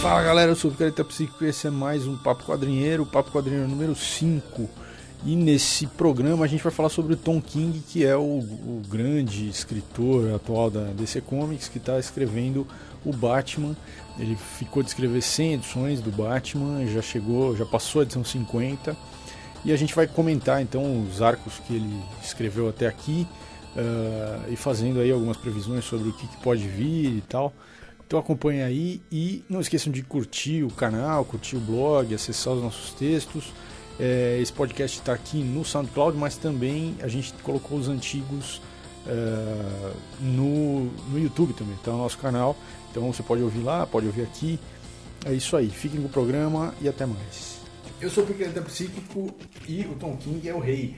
Fala galera, eu sou o Careta Psíquico e esse é mais um Papo Quadrinheiro, o Papo Quadrinheiro número 5. E nesse programa a gente vai falar sobre o Tom King, que é o grande escritor atual da DC Comics, que está escrevendo o Batman. Ele ficou de escrever 100 edições do Batman, já passou a edição 50. E a gente vai comentar então os arcos que ele escreveu até aqui, e fazendo aí algumas previsões sobre o que pode vir e tal. Então acompanhe aí e não esqueçam de curtir o canal, curtir o blog, acessar os nossos textos. Esse podcast está aqui no SoundCloud, mas também a gente colocou os antigos no YouTube também, está no nosso canal. Então você pode ouvir lá, pode ouvir aqui. É isso aí, fiquem com o programa e até mais. Eu sou o Picareta Psíquico e o Tom King é o rei.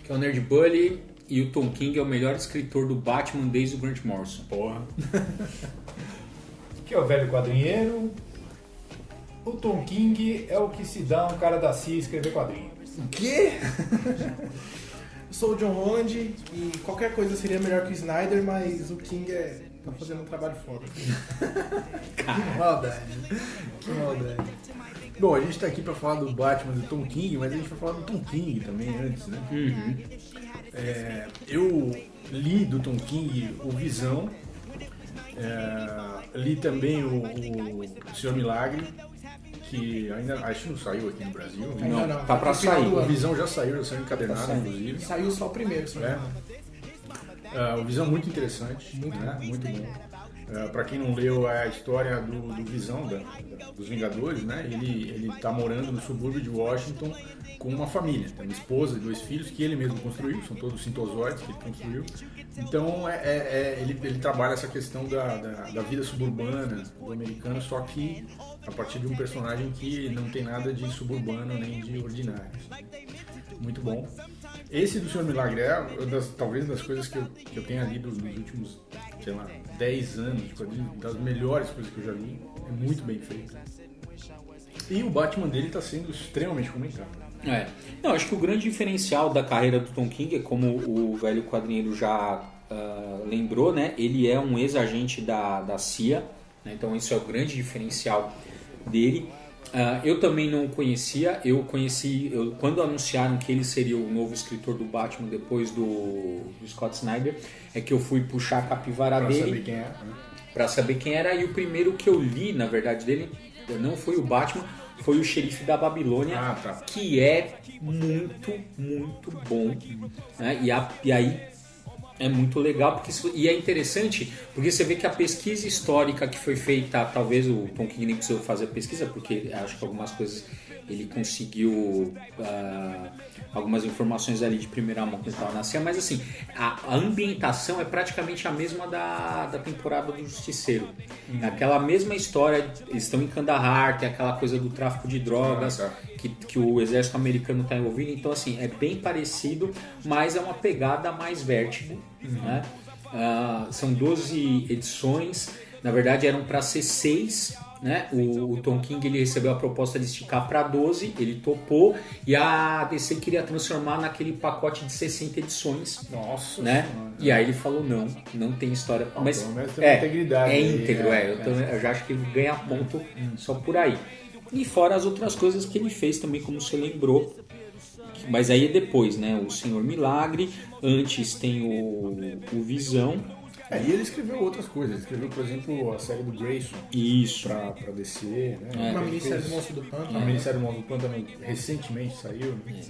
Que é o Nerd Bully e o Tom King é o melhor escritor do Batman desde o Grant Morrison. Porra. Que é o velho quadrinheiro. O Tom King é o que se dá um cara da CIA escrever quadrinhos. O quê? Eu sou o John Holland e qualquer coisa seria melhor que o Snyder, mas o King tá fazendo um trabalho foda. Que maldade. Que maldade. Bom, a gente tá aqui pra falar do Batman do Tom King, mas a gente vai falar do Tom King também antes, né? Uhum. Eu li do Tom King o Visão, li também o Senhor Milagre, que ainda acho que não saiu aqui no Brasil. Não, tá pra sair. O Visão já saiu encadernado, inclusive. Saiu só o primeiro, se não me engano. O Visão muito interessante, muito bom. Para quem não leu a história do Visão dos Vingadores, né? Ele tá morando no subúrbio de Washington com uma família, tem uma esposa e 2 filhos que ele mesmo construiu, são todos sintozoides que ele construiu. Então ele trabalha essa questão da vida suburbana do americano, só que a partir de um personagem que não tem nada de suburbano nem de ordinário. Muito bom. Esse do Senhor Milagre é talvez das coisas que eu tenha lido nos últimos, sei lá, 10 anos, das melhores coisas que eu já li. É muito bem feito. E o Batman dele está sendo extremamente comentado. Não, acho que o grande diferencial da carreira do Tom King é, como o velho quadrinheiro já lembrou, né? Ele é um ex-agente da CIA, né? Então isso é o grande diferencial dele. Eu também não conhecia, eu conheci quando anunciaram que ele seria o novo escritor do Batman depois do Scott Snyder, é que eu fui puxar a capivara dele para saber quem era, e o primeiro que eu li, na verdade, dele não foi o Batman, foi o Xerife da Babilônia, que é muito, muito bom, né? E aí é muito legal, e é interessante, porque você vê que a pesquisa histórica que foi feita, talvez o Tom King nem precisou fazer a pesquisa, porque acho que algumas coisas ele conseguiu algumas informações ali de primeira mão que ele estava na CIA, mas assim, a ambientação é praticamente a mesma da temporada do Justiceiro. Aquela mesma história, eles estão em Kandahar, tem aquela coisa do tráfico de drogas, que o exército americano está envolvido, então assim, é bem parecido, mas é uma pegada mais Vértigo, né? São 12 edições, na verdade eram para ser 6, né? O Tom King ele recebeu a proposta de esticar para 12, ele topou, e a DC queria transformar naquele pacote de 60 edições. Nossa, né? E aí ele falou não tem história, mas tem integridade, íntegro, eu já acho que ele ganha ponto só por aí. E fora as outras coisas que ele fez também, como você lembrou, mas aí é depois, né? O Senhor Milagre, antes tem o Visão. E ele escreveu outras coisas. Ele escreveu, por exemplo, a série do Grayson. Isso. Pra DC, né? Uma minissérie do Monstro do Pântano. A minissérie do Monstro do Pântano recentemente saiu, né?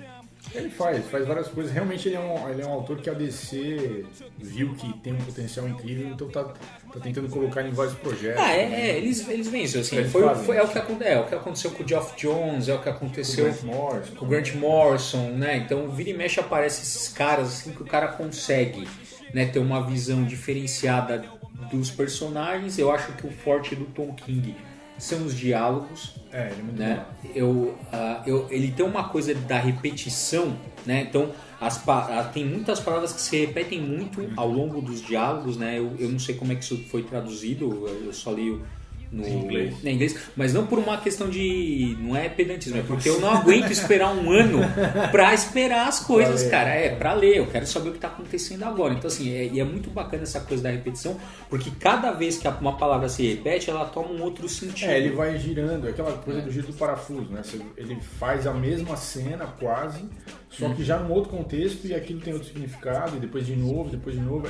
Ele faz várias coisas. Realmente ele é um autor que a DC viu que tem um potencial incrível, então tá tentando colocar em vários projetos. Eles veem isso, assim. É o que aconteceu com o Geoff Johns, é o que aconteceu com o Grant Morrison, né? Então vira e mexe aparecem esses caras assim que o cara consegue, né, ter uma visão diferenciada dos personagens. Eu acho que o forte do Tom King são os diálogos, ele é muito né? Ele tem uma coisa da repetição, né? Então tem muitas palavras que se repetem muito ao longo dos diálogos, né? Eu não sei como é que isso foi traduzido, eu só li Em inglês. Em inglês, mas não por uma questão de... Não é pedantismo, é porque eu não aguento esperar um ano pra esperar as coisas, cara. Pra ler, eu quero saber o que tá acontecendo agora. Então, assim, e é muito bacana essa coisa da repetição, porque cada vez que uma palavra se repete, ela toma um outro sentido. Ele vai girando, é aquela coisa do giro do parafuso, né? Ele faz a mesma cena, quase, só que já num outro contexto, e aquilo tem outro significado, e depois de novo.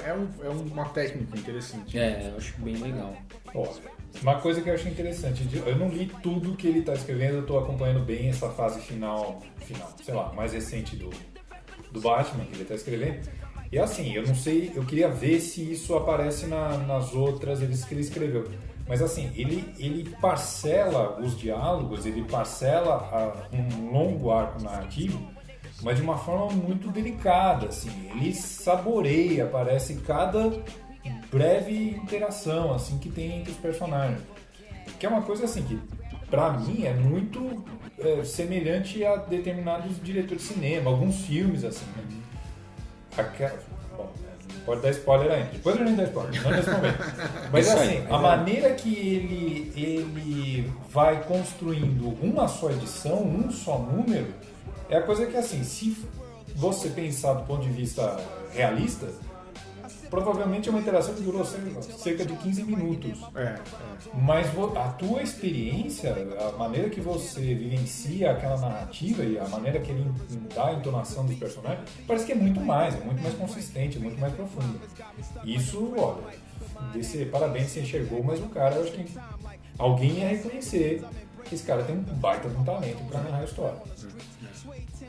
É uma técnica interessante. Eu acho bem legal. Ó, uma coisa que eu achei interessante, eu não li tudo que ele está escrevendo, eu estou acompanhando bem essa fase final, sei lá, mais recente do Batman que ele está escrevendo. E assim, eu não sei, eu queria ver se isso aparece nas outras que ele escreveu. Mas assim, ele parcela os diálogos, ele parcela um longo arco narrativo, mas de uma forma muito delicada, assim. Ele saboreia, aparece cada breve interação assim que tem entre os personagens, que é uma coisa assim que pra mim é muito semelhante a determinados diretores de cinema, alguns filmes assim, né? Bom, não pode dar spoiler ainda, depois a gente dá spoiler, não nesse momento. Mas assim, a maneira que ele vai construindo uma só edição, um só número, é a coisa que assim, se você pensar do ponto de vista realista, provavelmente é uma interação que durou cerca de 15 minutos. Mas a tua experiência, a maneira que você vivencia aquela narrativa e a maneira que ele dá a entonação dos personagens, parece que é muito mais consistente, muito mais profunda. Isso, olha, parabéns, você enxergou, mas o cara, eu acho que alguém ia reconhecer que esse cara tem um baita de um talento para narrar a história.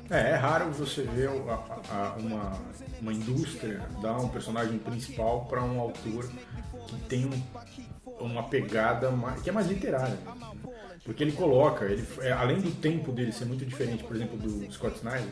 É raro você ver uma indústria dar um personagem principal para um autor que tem uma pegada que é mais literária. Porque ele coloca, além do tempo dele ser muito diferente, por exemplo, do Scott Snyder,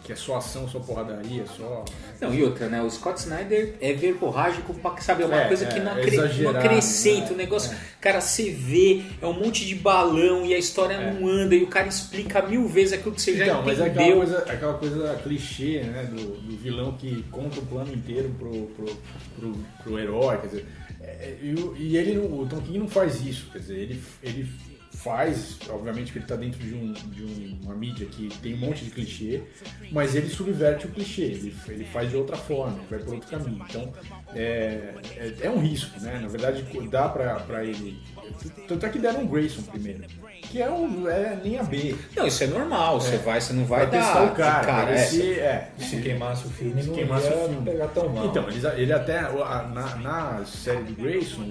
que é só ação, só porradaria, só... Não, e outra, né? O Scott Snyder é verborrágico, sabe? É uma coisa que não acrescenta, né? O negócio. Cara, você vê, é um monte de balão e a história não anda e o cara explica 1000 vezes aquilo que você já entendeu. Mas é aquela coisa clichê, né? Do vilão que conta o plano inteiro pro herói, quer dizer... o Tom King não faz isso, quer dizer, ele faz, obviamente que ele está dentro de uma mídia que tem um monte de clichê, mas ele subverte o clichê, ele faz de outra forma, ele vai por outro caminho. Então é um risco, né? Na verdade dá para ele, tanto é que deram um Grayson primeiro, que é linha B. Não, isso é normal, você não vai dar testar o cara, se queimasse o filme, não ia pegar tão mal. Então, ele até na série do Grayson,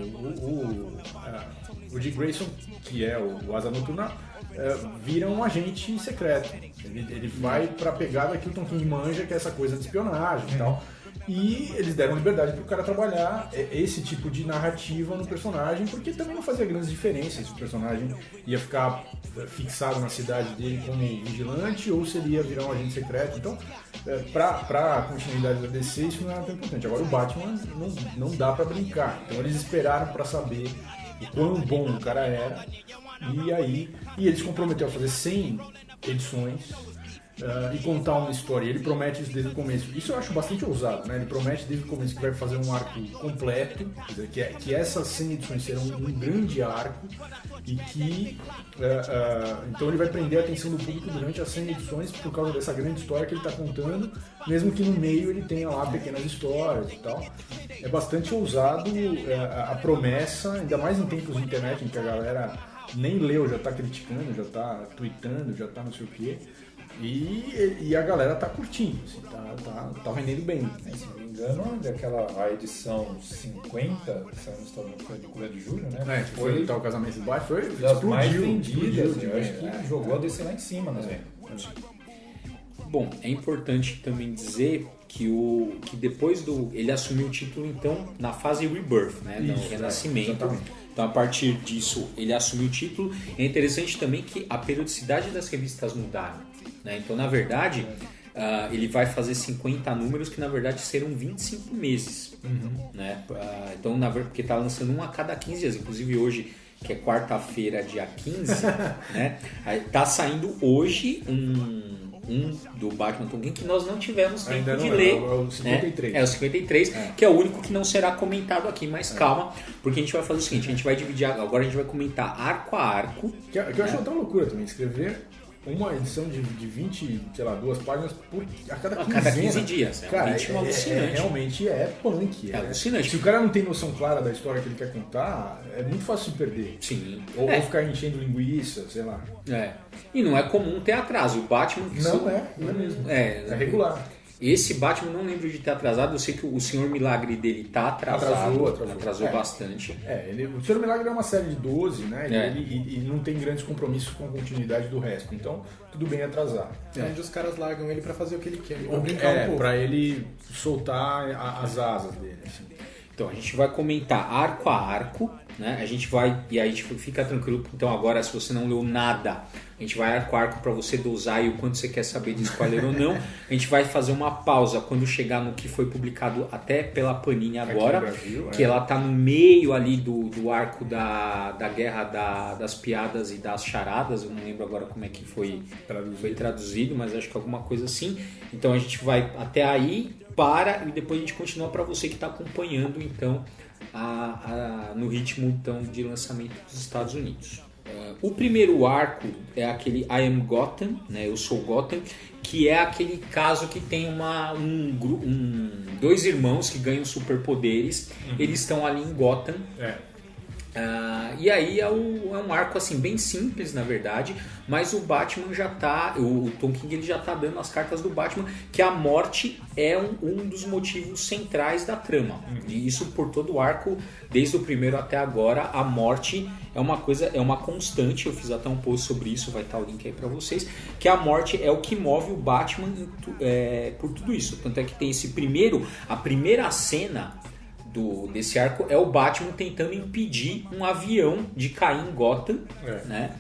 o Dick Grayson, que é o Asa Noturna, vira um agente secreto. Ele vai pra pegada que o Tom King manja, que é essa coisa de espionagem e tal. E eles deram liberdade pro cara trabalhar esse tipo de narrativa no personagem, porque também não fazia grandes diferenças se o personagem ia ficar fixado na cidade dele como vigilante ou se ele ia virar um agente secreto. Então, pra continuidade da DC, isso não era tão importante. Agora, o Batman não dá pra brincar. Então, eles esperaram pra saber o quão bom o cara era, e ele se comprometeu a fazer 100 edições e contar uma história. Ele promete isso desde o começo. Isso eu acho bastante ousado, né? Ele promete desde o começo que vai fazer um arco completo, quer dizer, que essas 100 edições serão um grande arco e que então ele vai prender a atenção do público durante as 100 edições por causa dessa grande história que ele está contando, mesmo que no meio ele tenha lá pequenas histórias e tal. É bastante ousado a promessa, ainda mais em tempos de internet em que a galera nem leu, já está criticando, já está tweetando, já está não sei o quê. E a galera tá curtindo, assim, tá vendendo bem. Se não me engano, a edição 50, que saiu nos Estados Unidos, foi do Cura de Julho, né? Foi o casamento do bairro, foi das mais vendidas, explodiu, eu acho que jogou a DC lá em cima, né? Bom, é importante também dizer que depois ele assumiu o título, então, na fase Rebirth, né? Do Renascimento. Exatamente. Então, a partir disso, ele assumiu o título. É interessante também que a periodicidade das revistas mudaram, né? Então, na verdade, ele vai fazer 50 números que, na verdade, serão 25 meses. Né? Então, porque está lançando um a cada 15 dias. Inclusive, hoje, que é quarta-feira, dia 15, né? Tá saindo hoje 1 do Batman Tom King, que nós não tivemos tempo Ainda de não ler. é o 53. Né? É o 53, que é o único que não será comentado aqui, mas calma, porque a gente vai fazer o seguinte, a gente vai dividir, agora a gente vai comentar arco a arco. Que eu acho tão loucura também, escrever uma edição de 20, sei lá, 2 páginas a cada 15 dias. Cara, realmente alucinante. Realmente é punk. É alucinante. Se o cara não tem noção clara da história que ele quer contar, é muito fácil de perder. Sim. Ou ficar enchendo linguiça, sei lá. E não é comum ter atraso. O Batman... Não é mesmo. É regular. Esse Batman não lembro de ter atrasado. Eu sei que o Senhor Milagre dele tá atrasado. Atrasou bastante. O Senhor Milagre é uma série de 12, né? E não tem grandes compromissos com a continuidade do resto. Então, tudo bem atrasar. Onde os caras largam ele pra fazer o que ele quer. Pra brincar um pouco. Pra ele soltar as asas dele. Assim. Então, a gente vai comentar arco a arco, né? A gente vai... E aí, fica tranquilo. Então, agora, se você não leu nada... A gente vai arco a arco para você dosar e o quanto você quer saber de spoiler ou não. A gente vai fazer uma pausa quando chegar no que foi publicado até pela Panini agora. Brasil, que ela tá no meio ali do arco da guerra das piadas e das charadas. Eu não lembro agora como é que foi traduzido, mas acho que alguma coisa assim. Então a gente vai até aí, e depois a gente continua para você que está acompanhando então no ritmo então, de lançamento dos Estados Unidos. O primeiro arco é aquele I Am Gotham, né? Eu sou Gotham, que é aquele caso que tem dois irmãos que ganham superpoderes. Eles estão ali em Gotham. E aí é um arco assim bem simples, na verdade, mas o Batman já tá, o Tom King ele já tá dando as cartas do Batman, que a morte é um dos motivos centrais da trama. E isso por todo o arco, desde o primeiro até agora, a morte é uma constante. Eu fiz até um post sobre isso, vai estar o link aí pra vocês, que a morte é o que move o Batman por tudo isso. Tanto é que tem a primeira cena desse arco é o Batman tentando impedir um avião de cair em Gotham, né?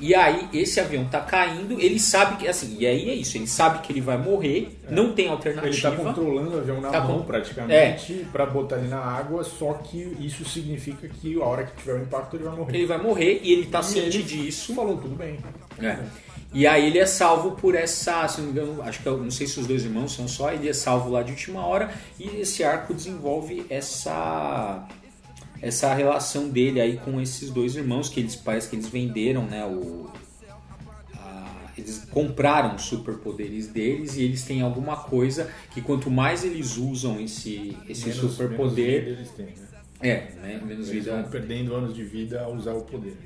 E aí esse avião tá caindo, ele sabe que assim, e aí é isso, ele sabe que ele vai morrer, não tem alternativa. Ele tá controlando o avião na mão praticamente para botar ele na água, só que isso significa que a hora que tiver o impacto ele vai morrer. Ele vai morrer e ele tá ciente disso. Falou, tudo bem. E aí ele é salvo por essa, se não me engano, acho que não sei se os dois irmãos são só, ele é salvo lá de última hora e esse arco desenvolve essa relação dele aí com esses dois irmãos que parece que eles venderam, né, eles compraram os superpoderes deles e eles têm alguma coisa que quanto mais eles usam esse superpoder, menos vida eles têm, né? Menos eles vida, vão perdendo anos de vida a usar o poder.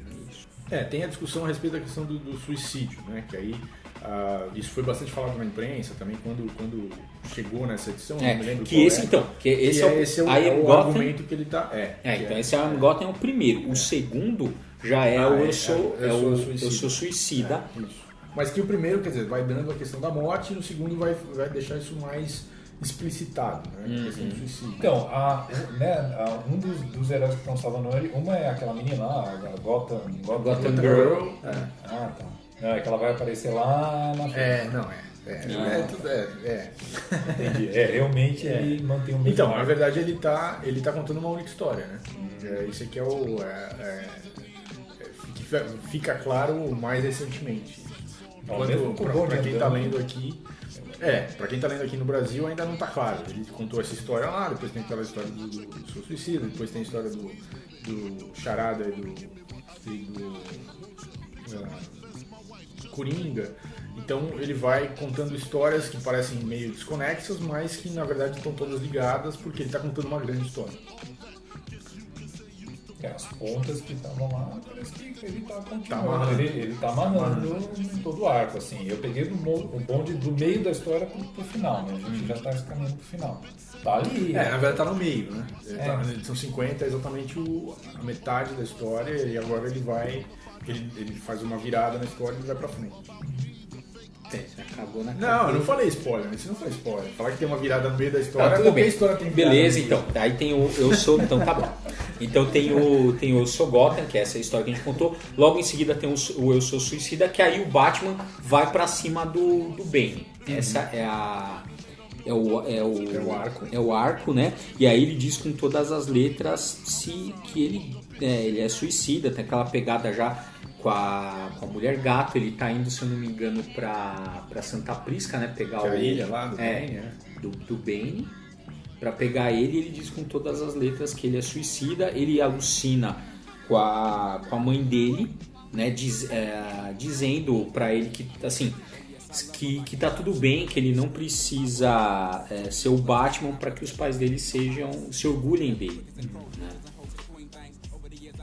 Tem a discussão a respeito da questão do suicídio, né? Que aí isso foi bastante falado na imprensa também quando chegou nessa edição. Não me lembro que esse é o argumento que ele está. Então esse I Am Gotham é o primeiro. O segundo já é Eu Sou Suicida. Isso. Mas que o primeiro, quer dizer, vai dando a questão da morte e no segundo vai deixar isso mais explicitado, né? A questão do suicídio. Então, um dos heróis que estão salvando ele, uma é aquela menina lá, a Gotham Girl. Tá. Não, é que ela vai aparecer lá na frente. Entendi. Realmente ele mantém o mesmo. Então, na verdade ele tá contando uma única história, né? Isso aqui é que fica claro mais recentemente. Para quem tá lendo aqui, pra quem tá lendo aqui no Brasil ainda não tá claro. Ele contou essa história lá, depois tem aquela história do seu suicida, depois tem a história do Charada e do Coringa. Então ele vai contando histórias que parecem meio desconexas, mas que na verdade estão todas ligadas porque ele está contando uma grande história. As pontas que estavam lá, parece que ele está continuando. Ele está amarrando em todo o arco. Assim. Eu peguei o bonde do meio da história pro final, né? A gente já está caminhando pro final. Tá ali. Na verdade está no meio, né? São 50, é exatamente a metade da história e agora ele faz uma virada na história e vai pra frente. Acabou na Não, eu não falei spoiler, isso não foi spoiler. Falar que tem uma virada no meio da história, tudo bem. A história tem virada. Beleza, então. Aí tem o Eu Sou, então tá bom. Então tem o Eu Sou Gotham, que é essa história que a gente contou. Logo em seguida tem o Eu Sou Suicida, que aí o Batman vai pra cima do Bane. Essa é o arco, né? E aí ele diz com todas as letras que ele é suicida, tem aquela pegada já com a mulher gato. Ele tá indo, se eu não me engano, pra Santa Prisca, né? Pegar a ilha lá do Bane, né? Do Bane. Pra pegar ele, ele diz com todas as letras que ele é suicida. Ele alucina com a mãe dele, né? Dizendo pra ele que, assim, que tá tudo bem, que ele não precisa ser o Batman para que os pais dele se orgulhem dele.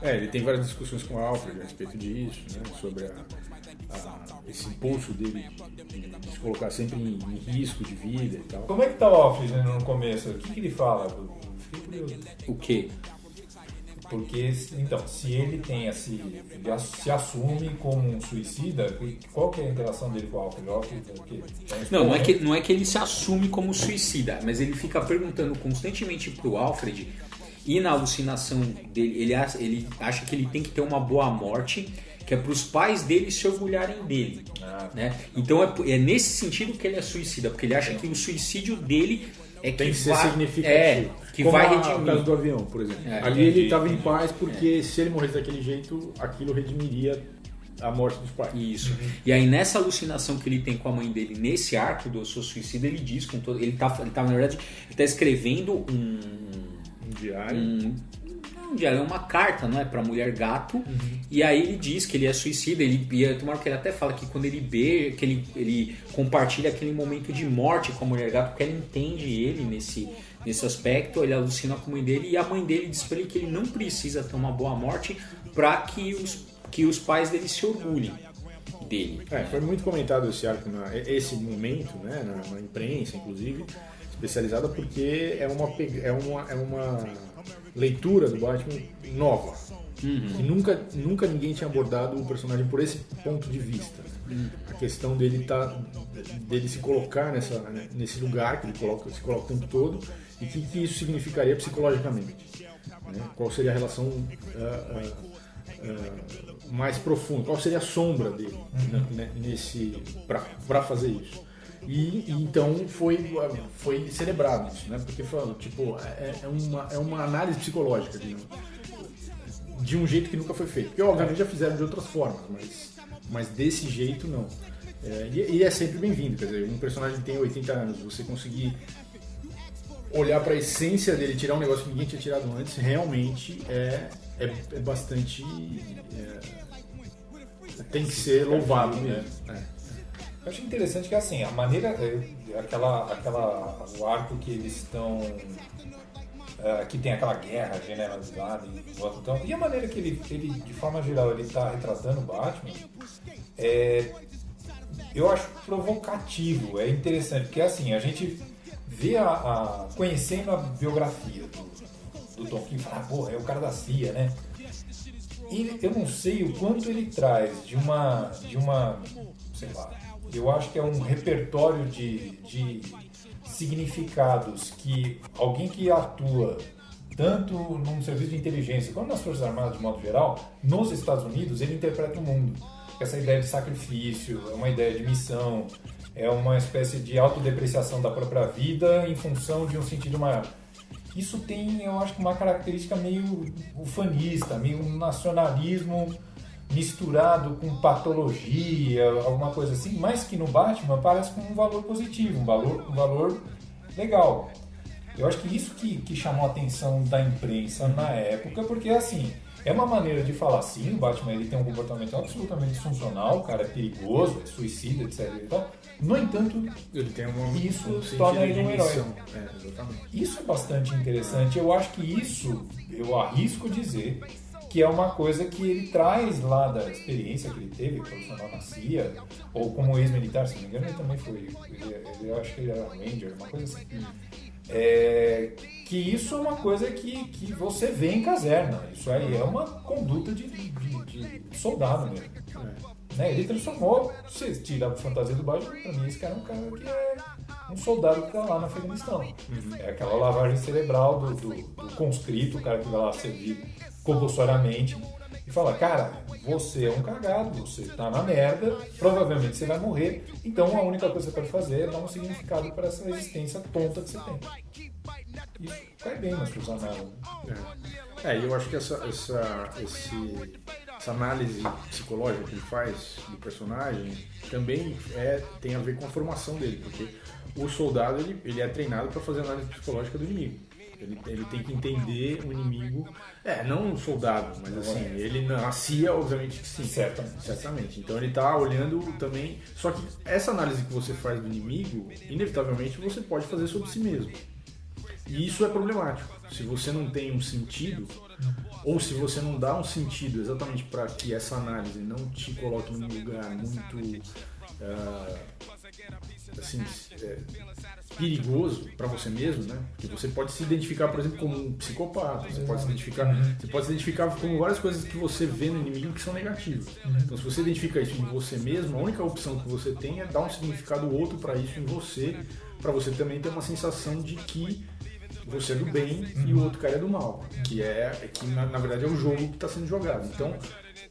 Né? Ele tem várias discussões com o Alfred a respeito disso, né? Sobre esse impulso dele de se colocar sempre em risco de vida e tal. Como é que tá o Alfred, né, no começo? O que ele fala? Fiquei curioso. O quê? Porque, então, se ele tem ele se assume como um suicida, qual que é a interação dele com o Alfred? Não é que ele se assume como suicida, mas ele fica perguntando constantemente pro Alfred, e na alucinação dele, ele acha que ele tem que ter uma boa morte, que é pros pais dele se orgulharem dele. Né? Então é nesse sentido que ele é suicida, porque ele acha que o suicídio dele tem que ser significativo. Que como vai redimir. O caso do avião, por exemplo. Ali ele estava em paz porque se ele morresse daquele jeito, aquilo redimiria a morte dos pais. Isso. E aí nessa alucinação que ele tem com a mãe dele, nesse arco do seu suicídio, ele diz com todo... Ele tá na verdade, ele tá escrevendo um diário. Um diário, é uma carta, não é? Pra mulher gato. E aí ele diz que ele é suicida. Tem uma hora que ele até fala que quando ele beija, que ele compartilha aquele momento de morte com a mulher gato, porque ela entende ele nesse aspecto. Ele alucina com a mãe dele, e a mãe dele diz pra ele que ele não precisa ter uma boa morte pra que os pais dele se orgulhem dele. Foi muito comentado esse arco, esse momento, né, na imprensa, inclusive, especializada, porque é uma leitura do Batman nova. Que nunca ninguém tinha abordado o personagem por esse ponto de vista. A questão dele se colocar nesse lugar que ele se coloca o tempo todo, e que isso significaria psicologicamente. Né? Qual seria a relação mais profunda, qual seria a sombra dele para fazer isso. E então foi celebrado isso, né? Porque tipo, é uma análise psicológica de um jeito que nunca foi feito. Porque obviamente já fizeram de outras formas, mas desse jeito não. E é sempre bem-vindo, quer dizer, um personagem que tem 80 anos, você conseguir olhar para a essência dele, tirar um negócio que ninguém tinha tirado antes, realmente é bastante... tem que ser louvado mesmo. Eu acho interessante que, assim, a maneira... o arco que eles estão... que tem aquela guerra generalizada em Gotham, e a maneira que ele, de forma geral, ele está retratando o Batman, eu acho provocativo, é interessante, porque, assim, a gente vê conhecendo a biografia do Tom King, fala, porra, é o cara da CIA, né? E eu não sei o quanto ele traz de uma sei lá, eu acho que é um repertório de significados que alguém que atua tanto num serviço de inteligência como nas Forças Armadas de modo geral, nos Estados Unidos, ele interpreta o mundo. Essa ideia de sacrifício, é uma ideia de missão, é uma espécie de autodepreciação da própria vida em função de um sentido maior. Isso tem, eu acho, uma característica meio ufanista, meio nacionalismo misturado com patologia, alguma coisa assim, mas que no Batman parece com um valor positivo, um valor legal. Eu acho que isso que chamou a atenção da imprensa na época, porque assim, é uma maneira de falar assim, o Batman ele tem um comportamento absolutamente disfuncional, o cara é perigoso, é suicida, etc. E tal. No entanto, ele tem isso torna ele um herói. Exatamente. Isso é bastante interessante. Eu acho que isso, eu arrisco dizer, que é uma coisa que ele traz lá da experiência que ele teve, profissional na CIA, ou como ex-militar, se não me engano, ele também foi, eu acho que ele era Ranger, uma coisa assim. Que isso é uma coisa que você vê em caserna. Isso aí é uma conduta de soldado mesmo. Né? Ele transformou, se tirar a fantasia do Batman, pra mim esse cara é um cara que é um soldado que tá lá no Afeganistão. É aquela lavagem cerebral do conscrito, o cara que vai lá servir compulsoriamente e fala, cara, você é um cagado, você tá na merda, provavelmente você vai morrer, então a única coisa que você pode fazer é dar um significado para essa existência tonta que você tem. Isso cai bem nas suas análises. Eu acho que essa essa análise psicológica que ele faz do personagem também tem a ver com a formação dele, porque o soldado ele é treinado para fazer análise psicológica do inimigo. Ele tem que entender o inimigo, não um soldado, mas assim, ele na CIA, obviamente que sim. Certamente. Então ele está olhando também. Só que essa análise que você faz do inimigo, inevitavelmente você pode fazer sobre si mesmo. E isso é problemático. Se você não tem um sentido, ou se você não dá um sentido exatamente para que essa análise não te coloque num lugar muito perigoso para você mesmo, né? Porque você pode se identificar, por exemplo, como um psicopata, você pode se identificar como várias coisas que você vê no inimigo que são negativas. Então, se você identifica isso em você mesmo, a única opção que você tem é dar um significado outro para isso em você, para você também ter uma sensação de que você é do bem e o outro cara é do mal, que na verdade é o jogo que está sendo jogado. Então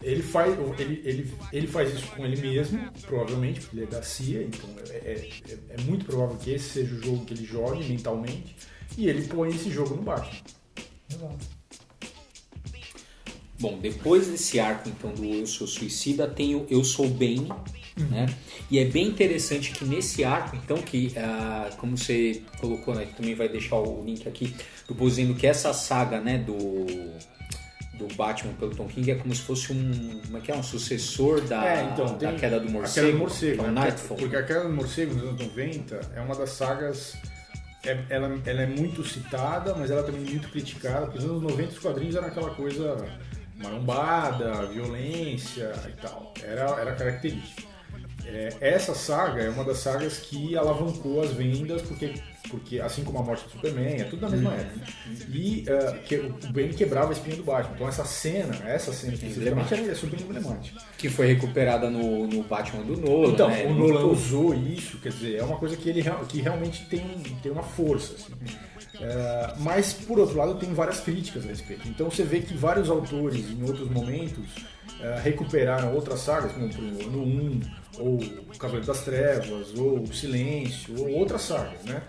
ele faz isso com ele mesmo, provavelmente, porque ele é da CIA, então é muito provável que esse seja o jogo que ele jogue mentalmente, e ele põe esse jogo no Batman. Bom, depois desse arco então do Eu Sou Suicida, tem o Eu Sou Bane, né? E é bem interessante que nesse arco, então, que como você colocou, né, também vai deixar o link aqui, do dizendo que essa saga, né, do Batman pelo Tom King é como se fosse um sucessor da Queda do Morcego. A Queda do Morcego, né? Nightfall. Porque a Queda do Morcego nos anos 90 é uma das sagas. Ela é muito citada, mas ela também é muito criticada, porque nos anos 90 os quadrinhos eram aquela coisa marombada, violência e tal. Era característica. Essa saga é uma das sagas que alavancou as vendas, porque assim como a morte do Superman, é tudo da mesma época. E o Bane quebrava a espinha do Batman. Então essa cena especificamente é super emblemática. Que foi recuperada no Batman do Nolan. Então, né? o Nolan usou isso, quer dizer, é uma coisa que realmente tem uma força. Assim. Mas, por outro lado, tem várias críticas a respeito. Então você vê que vários autores, em outros momentos, recuperaram outras sagas, como no 1, ou o Cavaleiro das Trevas, ou o Silêncio, ou outras sagas, né?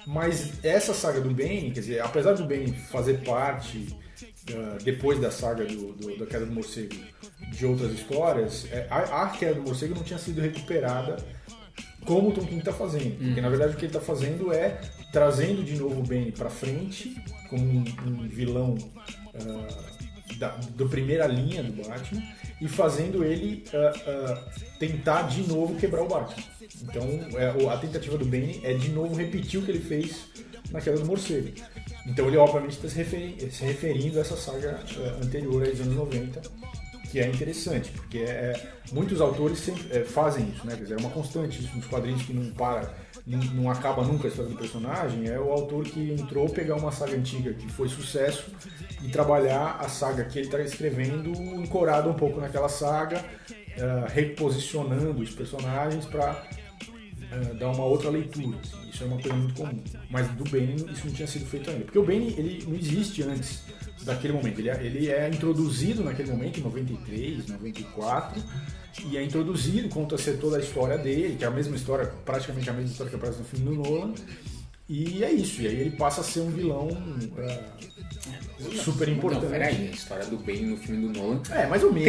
Mas essa saga do Bane, quer dizer, apesar do Bane fazer parte, depois da saga da Queda do Morcego, de outras histórias, a Queda do Morcego não tinha sido recuperada como o Tom King está fazendo. Porque na verdade o que ele está fazendo é trazendo de novo o Bane para frente, como um vilão da primeira linha do Batman, e fazendo ele tentar de novo quebrar o Batman. Então a tentativa do Bane é de novo repetir o que ele fez na Queda do Morcego. Então ele obviamente está se referindo a essa saga anterior aos anos 90, que é interessante, porque muitos autores sempre fazem isso, né? Quer dizer, é uma constante isso nos quadrinhos que não acaba nunca a história do personagem. É o autor que entrou pegar uma saga antiga que foi sucesso e trabalhar a saga que ele está escrevendo ancorado um pouco naquela saga, reposicionando os personagens para dar uma outra leitura. Assim. Isso é uma coisa muito comum. Mas do Bane isso não tinha sido feito ainda. Porque o Bane ele não existe antes daquele momento. Ele é introduzido naquele momento, em 93, 94, e é introduzido, conta-se toda a história dele, que é a mesma história, praticamente a mesma história que aparece no filme do Nolan, e é isso. E aí ele passa a ser um vilão super importante. Não, peraí, a história do Bane no filme do Nolan. Mais ou menos.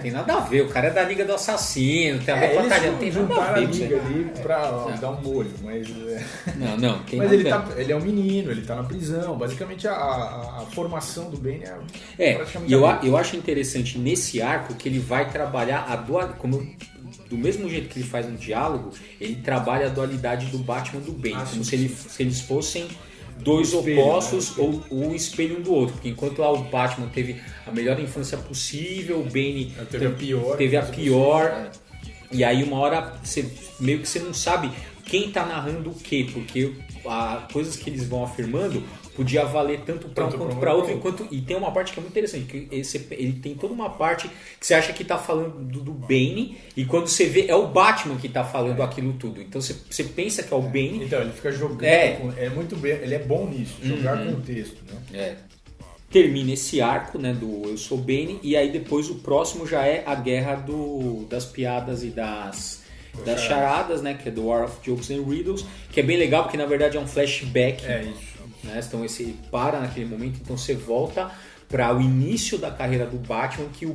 Tem nada a ver. O cara é da Liga do Assassino, tem a ver com a Taria, tem nada a ver. A Liga ali pra dar um molho, mas. Não, tem mas nada. ele é um menino, ele tá na prisão. Basicamente a formação do Bane praticamente. Eu acho interessante nesse arco que ele vai trabalhar a do mesmo jeito que ele faz no diálogo, ele trabalha a dualidade do Batman e do Bane, como se eles fossem dois opostos, né? ou o espelho um do outro, porque enquanto lá o Batman teve a melhor infância possível, o Bane teve a pior, e aí uma hora meio que você não sabe quem está narrando o quê, porque coisas que eles vão afirmando podia valer tanto para um quanto para outro, e tem uma parte que é muito interessante, que ele tem toda uma parte que você acha que está falando do Bane, e quando você vê é o Batman que está falando aquilo tudo, então você pensa que é o Bane. Então ele fica jogando, muito bem, ele é bom nisso, jogar com o texto, né? Termina esse arco, né, do Eu Sou Bane, e aí depois o próximo já é a guerra das piadas e das charadas, né, que é do War of Jokes and Riddles, que é bem legal porque na verdade é um flashback. Isso. Né? Então você para naquele momento, então você volta para o início da carreira do Batman, que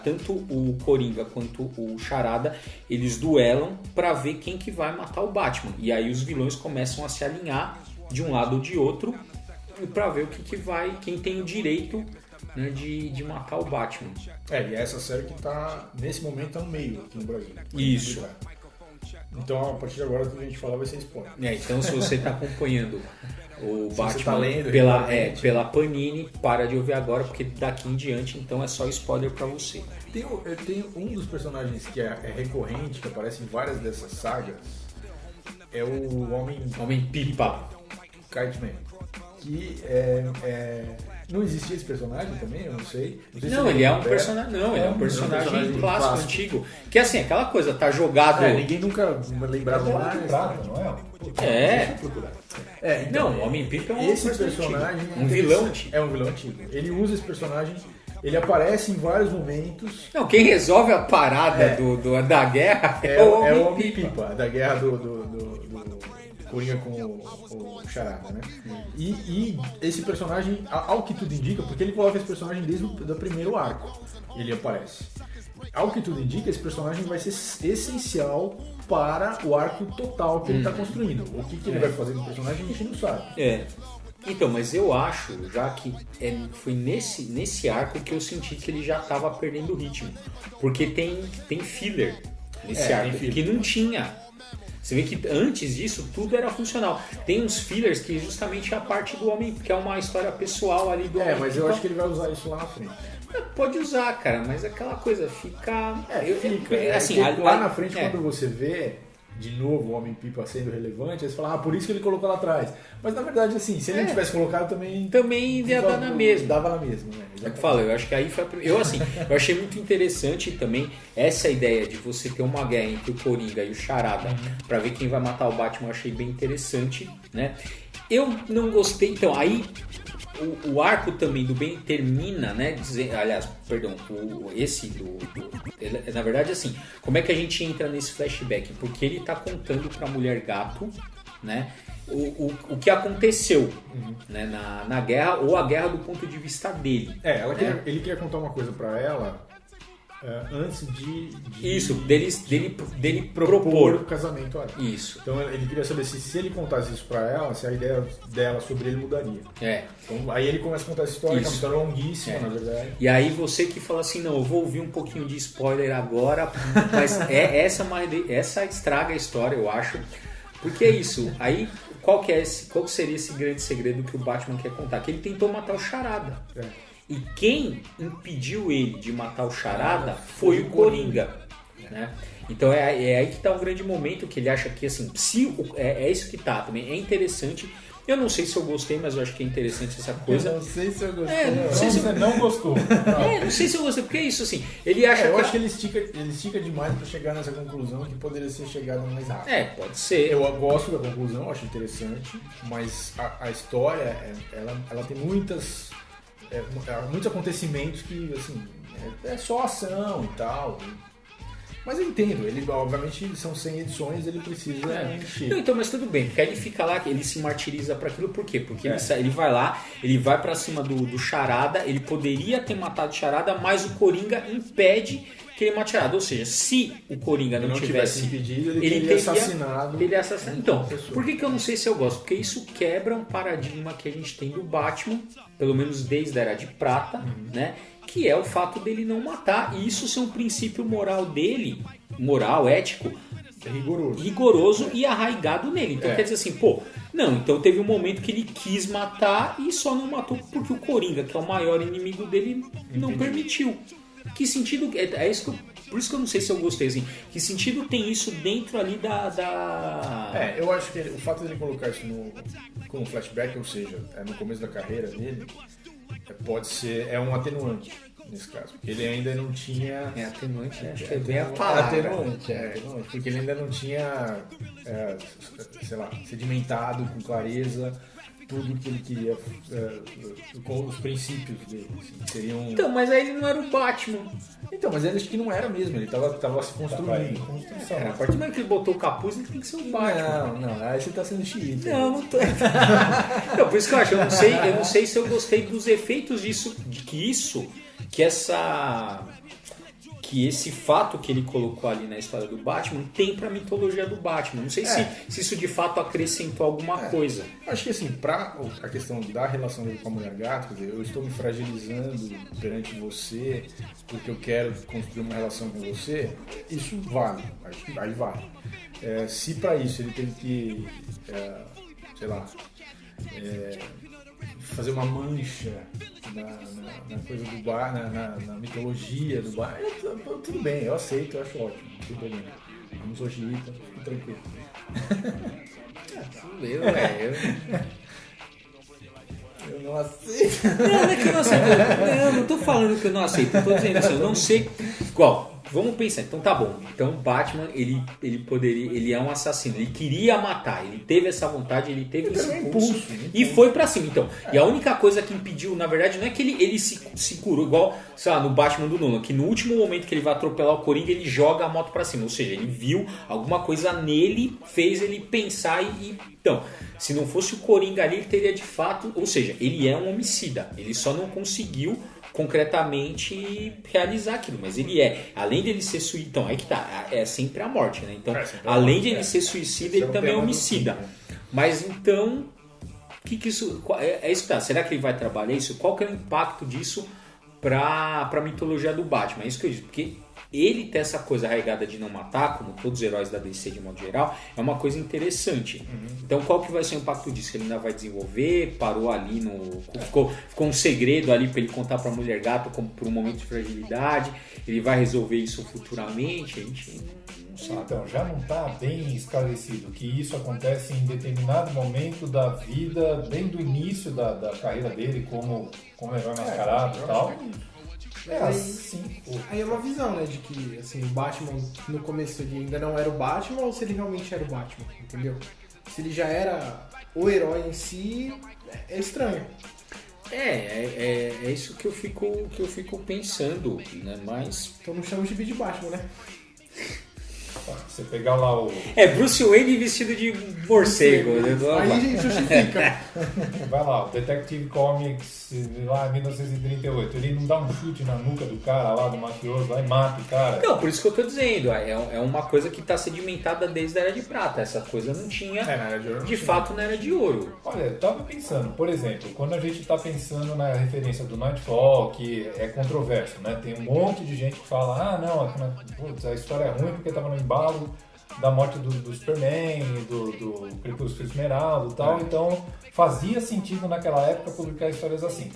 tanto o Coringa quanto o Charada, eles duelam para ver quem que vai matar o Batman. E aí os vilões começam a se alinhar de um lado ou de outro para ver o que vai, quem tem o direito, né, de matar o Batman. E é essa série que tá, nesse momento, tá no meio aqui no Brasil. Isso. Então, a partir de agora, tudo que a gente falar vai ser spoiler. Então, se você está acompanhando o Batman tá lendo, pela Panini, para de ouvir agora, porque daqui em diante, então, é só spoiler para você. Tem um dos personagens que é recorrente, que aparece em várias dessas sagas, é o Homem-Pipa. Kite-Man. Que não existia esse personagem também? Eu não sei. Não, ele é um personagem. Não, ele é um personagem clássico, antigo. Que assim, aquela coisa, tá jogado. Ninguém nunca lembrava mais. Prata, não é? Não, o Homem-Pipa é um personagem um vilão antigo. É um vilão antigo. Ele usa esse personagem, ele aparece em vários momentos. Não, quem resolve a parada da guerra é o Homem-Pipa, da guerra do Coringa com o Charada, né? E esse personagem, ao que tudo indica, porque ele coloca esse personagem desde o primeiro arco, ele aparece. Ao que tudo indica, esse personagem vai ser essencial para o arco total que ele está construindo. O que ele vai fazer com o personagem a gente não sabe. Então, mas eu acho, já que foi nesse arco que eu senti que ele já estava perdendo o ritmo. Porque tem filler nesse arco, que não tinha. Você vê que antes disso tudo era funcional. Tem uns fillers que justamente é a parte do homem, que é uma história pessoal ali do homem. Mas eu acho que ele vai usar isso lá na frente. Pode usar, cara, mas aquela coisa fica... Assim, lá na frente, quando você vê de novo o Homem-Pipa sendo relevante, aí você fala, por isso que ele colocou lá atrás. Mas na verdade, assim, se ele não tivesse colocado também ia dar na mesma. Dava na mesma, né? É que eu falo, eu acho que aí foi eu achei muito interessante também essa ideia de você ter uma guerra entre o Coringa e o Charada pra ver quem vai matar o Batman, eu achei bem interessante, né? Eu não gostei, então, aí o arco também do bem termina, né? Na verdade, assim, como é que a gente entra nesse flashback? Porque ele tá contando pra Mulher Gato, né? O que aconteceu né, na guerra, ou a guerra do ponto de vista dele. Ele queria contar uma coisa pra ela antes de isso, dele propor o casamento a ela. Isso. Então ele queria saber se ele contasse isso pra ela, se a ideia dela sobre ele mudaria. Então aí ele começa a contar essa história, que é uma história longuíssima, na verdade. E aí você que fala assim, não, eu vou ouvir um pouquinho de spoiler agora, mas essa estraga a história, eu acho. Porque é isso. Aí qual seria esse grande segredo que o Batman quer contar? Que ele tentou matar o Charada. E quem impediu ele de matar o Charada foi o Coringa. Né? Então é aí que está um grande momento que ele acha que assim, é isso que tá também. É interessante. Eu não sei se eu gostei, mas eu acho que é interessante essa coisa. Eu não sei se eu gostei. Você não gostou. Não sei se eu gostei, porque é isso assim. Ele acha eu acho que ele estica demais para chegar nessa conclusão que poderia ser chegada mais rápido. Pode ser. Eu gosto da conclusão, acho interessante, mas a história, ela tem muitos acontecimentos que, assim, é só ação e tal. Mas eu entendo, ele obviamente são 100 edições, ele precisa encher. Não, então, mas tudo bem, porque aí ele fica lá, ele se martiriza para aquilo, por quê? Porque ele vai lá, ele vai para cima do Charada, ele poderia ter matado o Charada, mas o Coringa impede que ele mate o Charada. Ou seja, se o Coringa não tivesse impedido, ele teria assassinado. Então, por que eu não sei se eu gosto? Porque isso quebra um paradigma que a gente tem do Batman, pelo menos desde a Era de Prata, né? Que é o fato dele não matar, e isso ser um princípio moral dele, ético, rigoroso e arraigado nele. Então quer dizer assim, então teve um momento que ele quis matar e só não matou porque o Coringa, que é o maior inimigo dele, não permitiu. Que sentido é isso por isso que eu não sei se eu gostei, assim, que sentido tem isso dentro ali eu acho que o fato de ele colocar isso como flashback, ou seja, no começo da carreira dele, pode ser, um atenuante nesse caso, porque ele ainda não tinha... atenuante, acho que é bem a palavra. Atenuante, porque ele ainda não tinha, sedimentado com clareza tudo que ele queria, com os princípios dele. Assim, seriam... Então, mas aí ele não era o Batman. Então, mas ele acho que não era mesmo, ele tava se construindo. A partir do momento que ele botou o capuz, ele tem que ser o Batman. Não, aí você tá sendo xiita. Não tô. Então, por isso que eu acho, eu não sei se eu gostei dos efeitos disso, que esse fato que ele colocou ali na história do Batman tem pra mitologia do Batman. Não sei se isso de fato acrescentou alguma coisa. Acho que assim, pra a questão da relação dele com a Mulher Gato, quer dizer, eu estou me fragilizando perante você porque eu quero construir uma relação com você, isso vale, acho que aí vale. Se pra isso ele teve que, sei lá, fazer uma mancha na coisa do bar, na mitologia do bar, tudo bem, eu aceito, eu acho ótimo, não tem problema. Eu não sou xiita, fico tranquilo. Eu não aceito. Não é que eu não aceito. Não tô falando que eu não aceito. Eu tô dizendo assim, eu não sei. Igual, vamos pensar. Então tá bom. Então Batman, ele é um assassino. Ele queria matar. Ele teve essa vontade, ele teve esse impulso. E foi pra cima. Então, e a única coisa que impediu, na verdade, não é que ele se curou, igual, sei lá, no Batman do Nolan, que no último momento que ele vai atropelar o Coringa, ele joga a moto pra cima. Ou seja, ele viu alguma coisa nele, fez ele pensar e então, se não fosse o Coringa ali, ele teria de fato... Ou seja, ele é um homicida. Ele só não conseguiu concretamente realizar aquilo. Mas ele além dele ser suicida... Então, aí que tá. É sempre a morte, né? Então, além de ele ser suicida, ele também é homicida. Mas então... que isso... É isso que tá. Será que ele vai trabalhar isso? Qual que é o impacto disso pra mitologia do Batman? É isso que eu digo. Porque... ele ter essa coisa arraigada de não matar, como todos os heróis da DC de modo geral, é uma coisa interessante. Então qual que vai ser o impacto disso? Ele ainda vai desenvolver? Parou ali ficou um segredo ali para ele contar para a Mulher Gato como por um momento de fragilidade? Ele vai resolver isso futuramente? A gente não sabe. Então, já não está bem esclarecido que isso acontece em determinado momento da vida, bem do início da carreira dele como herói mascarado e tal. Aí é uma visão, né, de que assim, o Batman no começo ele ainda não era o Batman ou se ele realmente era o Batman, entendeu? Se ele já era o herói em si, é estranho. É isso que eu fico pensando, né? Mas... Então não chama de Batman, né? Você pegar lá o... Bruce Wayne vestido de morcego. Né? Aí a gente justifica. Vai lá, o Detective Comics lá em 1938. Ele não dá um chute na nuca do cara lá, do mafioso, lá e mata o cara. Não, por isso que eu tô dizendo. É uma coisa que tá sedimentada desde a Era de Prata. Essa coisa não tinha, de fato, na Era de Ouro. Olha, eu tava pensando, por exemplo, quando a gente tá pensando na referência do Nightfall, que é controverso, né? Tem um monte de gente que fala, a história é ruim porque tava no embalo da morte do Superman, do Crepúsculo Esmeralda e tal, então fazia sentido naquela época publicar histórias assim.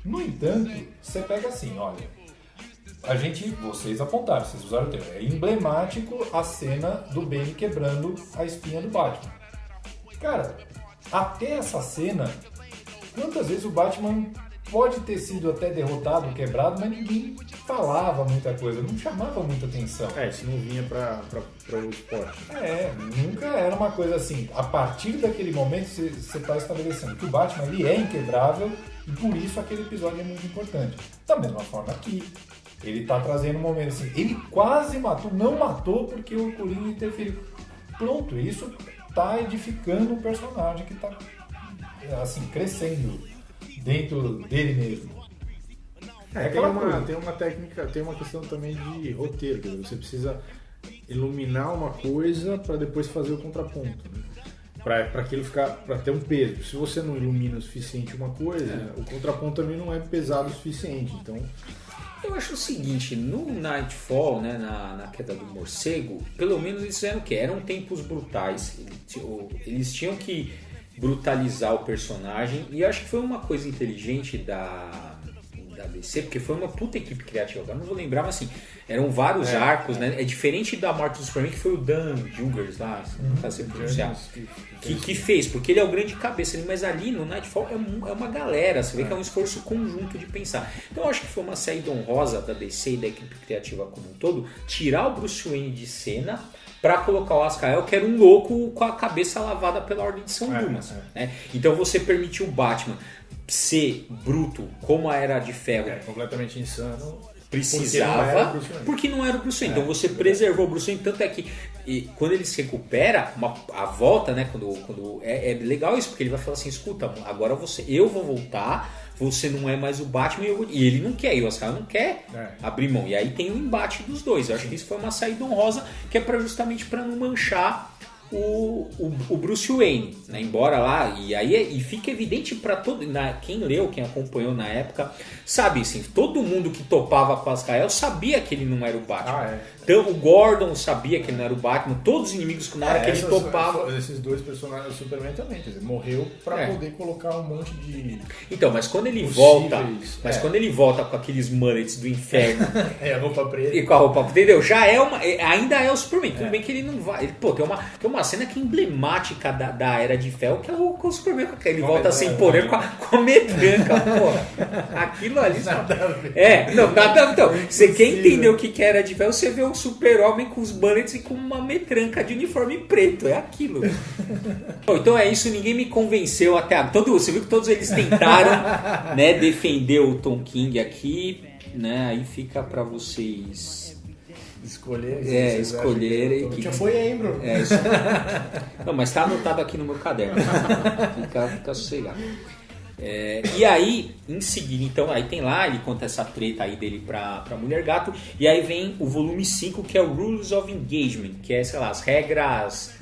No entanto, você pega assim, olha, vocês apontaram, vocês usaram o termo, é emblemático a cena do Bane quebrando a espinha do Batman. Cara, até essa cena, quantas vezes o Batman pode ter sido até derrotado, quebrado, mas ninguém falava muita coisa, não chamava muita atenção. Isso não vinha para o esporte. Nunca era uma coisa assim. A partir daquele momento você está estabelecendo que o Batman ele é inquebrável e por isso aquele episódio é muito importante. Da mesma forma aqui, ele está trazendo um momento assim, ele quase matou, não matou porque o Coringa interferiu. Pronto, isso está edificando um personagem que está assim, crescendo dentro dele mesmo. Tem uma técnica, tem uma questão também de roteiro, quer dizer, você precisa iluminar uma coisa para depois fazer o contraponto, né? Para aquilo para ter um peso. Se você não ilumina o suficiente uma coisa, o contraponto também não é pesado o suficiente. Então, eu acho o seguinte, no Nightfall, né, na queda do morcego, pelo menos eles fizeram o quê? Eram tempos brutais. Eles tinham que brutalizar o personagem, e eu acho que foi uma coisa inteligente da DC, porque foi uma puta equipe criativa, agora não vou lembrar, mas assim, eram vários arcos, né? É diferente da morte do Superman, que foi o Dan Jurgens lá, não tá sendo pronunciado, que fez, porque ele é o grande cabeça ali, mas ali no Nightfall é uma galera, você vê que é um esforço conjunto de pensar. Então eu acho que foi uma saída honrosa da DC e da equipe criativa como um todo, tirar o Bruce Wayne de cena, para colocar o Azrael, que era um louco com a cabeça lavada pela Ordem de São Dumas. Né? Então você permitiu o Batman ser bruto, como a Era de Ferro. Completamente insano. Precisava, porque não era o Bruce Wayne. Então você preservou o Bruce Wayne, tanto é que quando ele se recupera, a volta, né? Quando é legal isso, porque ele vai falar assim, escuta, agora eu vou voltar, você não é mais o Batman, e ele não quer, e o Azrael não quer abrir mão. E aí tem o embate dos dois. Eu acho que isso foi uma saída honrosa, que é justamente para não manchar o Bruce Wayne, né? Embora lá, e fica evidente para todo, quem leu, quem acompanhou na época, sabe assim, todo mundo que topava com Azrael sabia que ele não era o Batman. Então o Gordon sabia que ele não era o Batman, todos os inimigos na hora que ele topava. Esses dois personagens do Superman também, quer dizer, morreu para poder colocar um monte de. Então, mas quando ele volta, quando ele volta com aqueles mullets do inferno, a roupa preta. E com a roupa, entendeu? Já ainda é o Superman. Tudo bem que ele não vai. Tem uma cena que é emblemática da Era de Ferro, que é o Superman com ele volta sem poder com a metranca, pô. Aquilo ali. Nada a ver. Nada a ver. Então, você quer entender o que é Era de Ferro, você vê o Super-Homem com os bullets e com uma metranca de uniforme preto. É aquilo. Bom, então é isso, ninguém me convenceu até agora. Você viu que todos eles tentaram, né, defender o Tom King aqui, né? Aí fica pra vocês escolherem. Já foi aí, Bruno. Isso. Não, mas tá anotado aqui no meu caderno. Fica sossegado. E aí, em seguida, então, aí tem lá, ele conta essa treta aí dele pra Mulher Gato, e aí vem o volume 5, que é o Rules of Engagement, que é, sei lá, as regras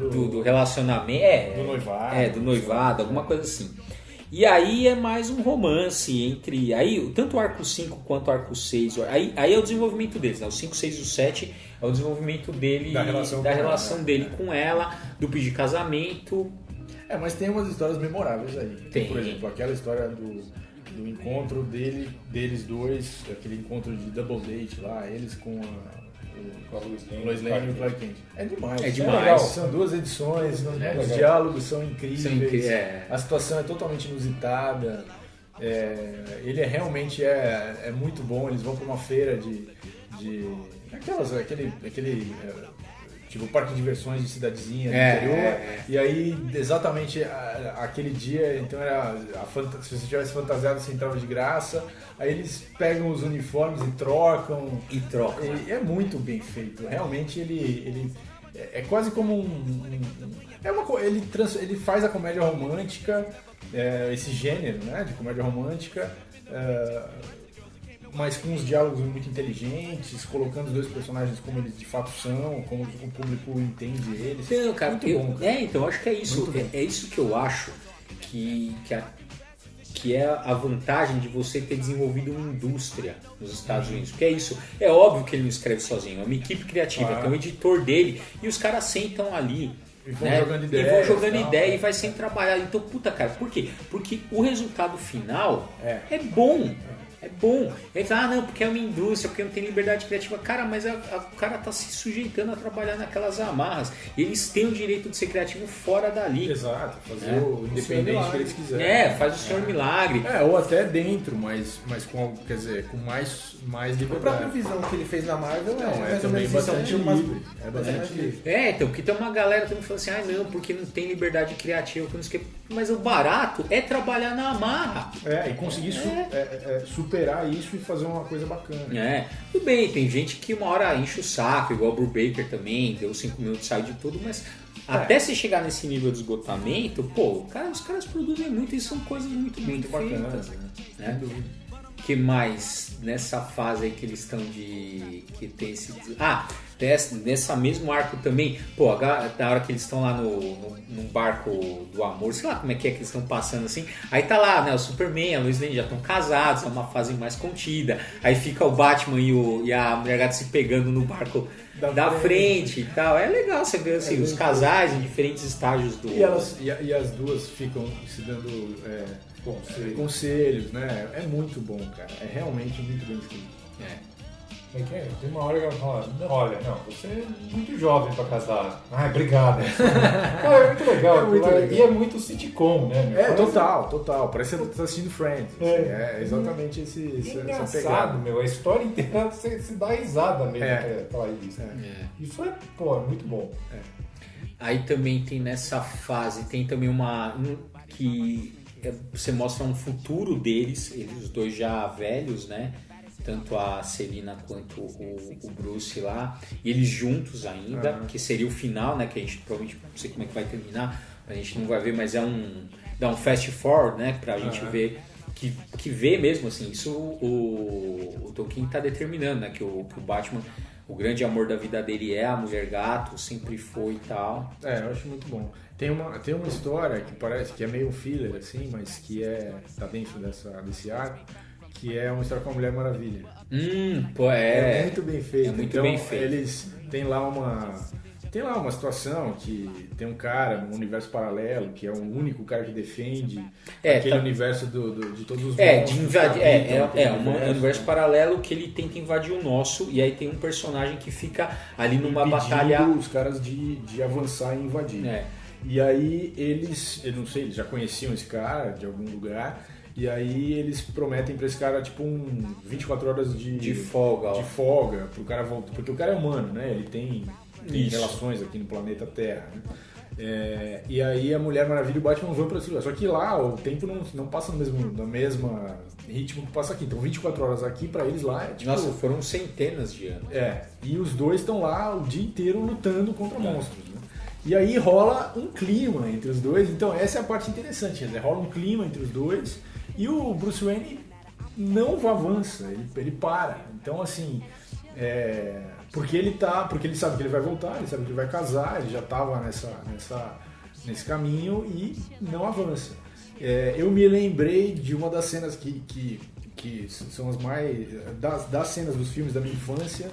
do relacionamento. Do noivado. Do noivado, alguma coisa assim. E aí é mais um romance entre... Aí, tanto o arco 5 quanto o arco 6... Aí é o desenvolvimento deles, né? O 5, 6 e o 7 é o desenvolvimento dele... Da relação dele com ela, do pedido de casamento... Mas tem umas histórias memoráveis aí. Tem. Por exemplo, aquela história do encontro deles dois, aquele encontro de double date lá, eles com a Lois Lane e o Clark Kent. É demais. É demais. São 2 edições, os diálogos são incríveis, a situação é totalmente inusitada, ele realmente muito bom, eles vão para uma feira de aquele tipo parque de diversões de cidadezinha do interior, e aí exatamente aquele dia, então era se você tivesse fantasiado você entrava de graça, aí eles pegam os uniformes e trocam. E é muito bem feito, realmente ele é quase como ele faz a comédia romântica, esse gênero, né, de comédia romântica, mas com uns diálogos muito inteligentes, colocando os dois personagens como eles de fato são, como o público entende eles. Então, cara, muito bom, cara. Então, acho que é isso. É isso que eu acho que é a vantagem de você ter desenvolvido uma indústria nos Estados Unidos. Porque é isso. É óbvio que ele não escreve sozinho. É uma equipe criativa, tem um editor dele, e os caras sentam ali. E vão jogando ideia e vai sempre trabalhar. Então, puta, cara, por quê? Porque o resultado final é bom. É bom. Ele fala, não, porque é uma indústria, porque não tem liberdade criativa. Cara, mas o cara tá se sujeitando a trabalhar naquelas amarras. Eles têm o direito de ser criativo fora dali. Exato, fazer o independente que eles quiserem. Faz o Senhor Milagre. Ou até dentro, mas com, quer dizer, com mais liberdade. A própria visão que ele fez na Marvel é também bastante livre. É bastante livre. Então, porque tem uma galera também falando assim, não, porque não tem liberdade criativa, que não sei o que. Mas o barato é trabalhar na amarra. E conseguir superar isso e fazer uma coisa bacana. Tudo bem, tem gente que uma hora enche o saco, igual o Brubaker também, deu 5 minutos, sai de tudo, mas até se chegar nesse nível de esgotamento, os caras produzem muito e são coisas muito bacanas, né? Que mais nessa fase aí que eles estão que tem esse... nessa mesmo arco também, na hora que eles estão lá no barco do amor, sei lá como é que eles estão passando assim, aí tá lá, né, o Superman, a Lois Lane já estão casados, é uma fase mais contida, aí fica o Batman e a Mulher Gata se pegando no barco da frente e tal, é legal você ver assim, os casais em diferentes estágios do... E as duas ficam se dando conselhos, né, é muito bom, cara, é realmente muito bem escrito. Tem uma hora que ela fala, olha, não, você é muito jovem pra casar. Ai, obrigado. Cara, é muito legal. E é muito sitcom, né? Total. Parece que você tá assistindo Friends. É exatamente essa pegada. Engraçado, meu. A história inteira você se dá risada mesmo falar isso. Isso é muito bom. Aí também tem nessa fase, tem também que você mostra um futuro deles, eles os dois já velhos, né? Tanto a Selina quanto o Bruce lá, e eles juntos ainda, que seria o final, né? Que a gente provavelmente não sei como é que vai terminar, a gente não vai ver, mas dá um fast forward, né? Pra gente ver, que vê mesmo, assim, isso o Tolkien tá determinando, né? Que o Batman, o grande amor da vida dele é a mulher gato, sempre foi e tal. Eu acho muito bom. Tem uma história que parece que é meio filler, assim, mas que tá dentro desse arco, que é uma história com a Mulher Maravilha. É muito bem feito. É muito bem feito. Eles têm lá uma situação que tem um cara no universo paralelo, que é o único cara que defende aquele universo de todos os monstros. De invadir. Um universo paralelo que ele tenta invadir o nosso, e aí tem um personagem que fica ali numa batalha. Os caras de avançar e invadir. E aí eu não sei, eles já conheciam esse cara de algum lugar. E aí eles prometem pra esse cara, tipo, 24 horas de folga pro cara voltar. Porque o cara é humano, né? Ele tem relações aqui no planeta Terra, né? E aí a Mulher Maravilha e o Batman vão pra esse lugar. Só que lá o tempo não passa no mesmo ritmo que passa aqui. Então 24 horas aqui pra eles lá é tipo... Nossa, foram centenas de anos. E os dois estão lá o dia inteiro lutando contra monstros, né? E aí rola um clima entre os dois. Então essa é a parte interessante, né? Rola um clima entre os dois. E o Bruce Wayne não avança, ele para. Então, assim, porque ele sabe que ele vai voltar, ele sabe que ele vai casar, ele já estava nesse caminho e não avança. Eu me lembrei de uma das cenas que são as mais... Das cenas dos filmes da minha infância,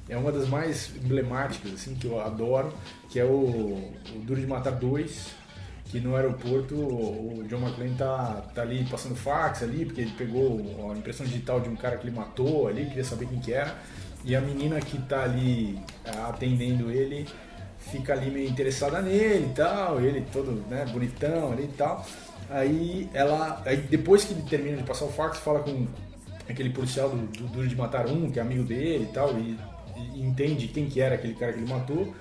é uma das mais emblemáticas, assim, que eu adoro, que é o Duro de Matar 2, que no aeroporto o John McClane tá ali passando fax ali, porque ele pegou a impressão digital de um cara que ele matou ali, queria saber quem que era, e a menina que tá ali atendendo ele fica ali meio interessada nele e tal, ele todo, né, bonitão ali e tal. Aí depois que ele termina de passar o fax, fala com aquele policial do Duro de Matar 1, que é amigo dele e tal, e entende quem que era aquele cara que ele matou.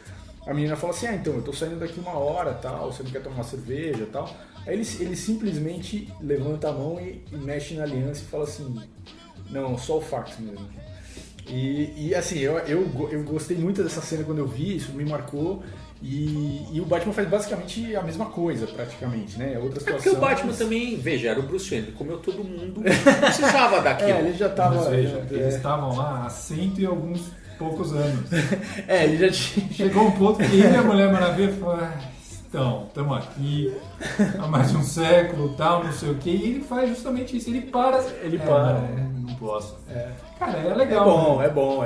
A menina fala assim, então, eu tô saindo daqui 1 hora, tal, você não quer tomar uma cerveja, tal. Aí ele simplesmente levanta a mão e mexe na aliança e fala assim, não, só o fax mesmo. E assim, eu gostei muito dessa cena quando eu vi, isso me marcou. E o Batman faz basicamente a mesma coisa, praticamente, né? Outra situação. Porque o Batman também, veja, era o Bruce Wayne, ele comeu todo mundo, não precisava daquilo. Ele já tava... Eles estavam lá há 100 e alguns poucos anos. Ele já tinha... Chegou um ponto que ele e a Mulher Maravilha falaram, então, estamos aqui há mais de um século, tal, não sei o quê, e ele faz justamente isso, ele para. Não posso. Cara, é legal. É bom.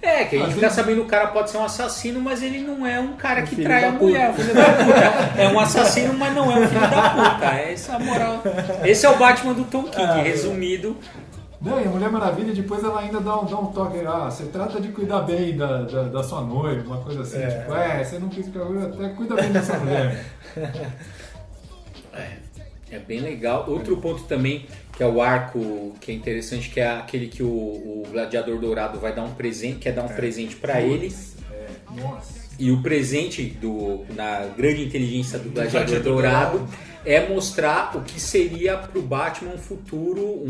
Que a gente fica sabendo que o cara pode ser um assassino, mas ele não é um cara que trai a mulher, filho da puta. É um assassino, mas não é um filho da puta. Essa é a moral. Esse é o Batman do Tom King, resumido. Não, e a Mulher Maravilha depois ela ainda dá um toque, você trata de cuidar bem da sua noiva, uma coisa assim, você não quis até cuida bem dessa mulher. É bem legal. Outro ponto também, que é o arco, que é interessante, que é aquele que o Gladiador Dourado vai dar um presente, quer dar um presente pra ele. Nossa. E o presente na grande inteligência do Gladiador Dourado é mostrar o que seria pro Batman um futuro,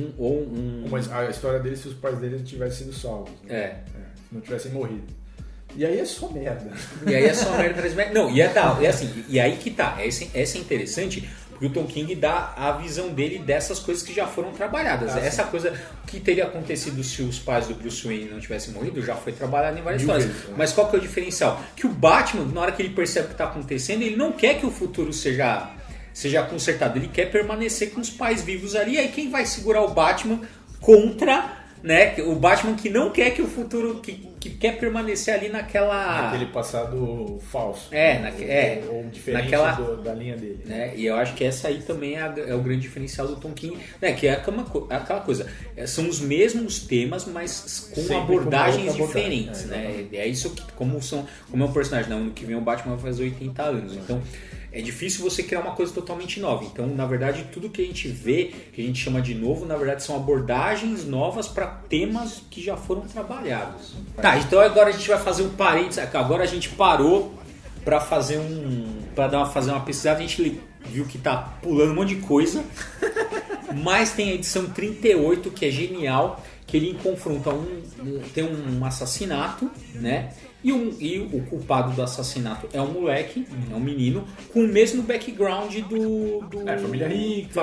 Mas a história dele se os pais dele tivessem sido salvos. Né? Se não tivessem morrido. E aí é só merda. Não, e aí que tá. Essa é interessante, porque o Tom King dá a visão dele dessas coisas que já foram trabalhadas. Essa coisa que teria acontecido se os pais do Bruce Wayne não tivessem morrido já foi trabalhado em várias histórias. Mas qual que é o diferencial? Que o Batman, na hora que ele percebe o que está acontecendo, ele não quer que o futuro seja consertado. Ele quer permanecer com os pais vivos ali. E aí quem vai segurar o Batman contra né? O Batman que não quer que o futuro, que quer permanecer ali naquela... Aquele passado falso. Ou diferente naquela, da linha dele. Né? E eu acho que essa aí também é o grande diferencial do Tom King, né? Que é aquela coisa, são os mesmos temas, mas com sempre abordagens com diferentes, né? É isso que, como é um personagem, né? Ano que vem o Batman vai fazer 80 anos, então é difícil você criar uma coisa totalmente nova. Então, na verdade, tudo que a gente vê, que a gente chama de novo, na verdade são abordagens novas para temas que já foram trabalhados. Tá, então agora a gente vai fazer um parênteses. Agora a gente parou para fazer fazer uma pesquisada. A gente viu que tá pulando um monte de coisa, mas tem a edição 38 que é genial, que ele confronta tem um assassinato, né? E o culpado do assassinato é um moleque, é um menino, com o mesmo background do família rica,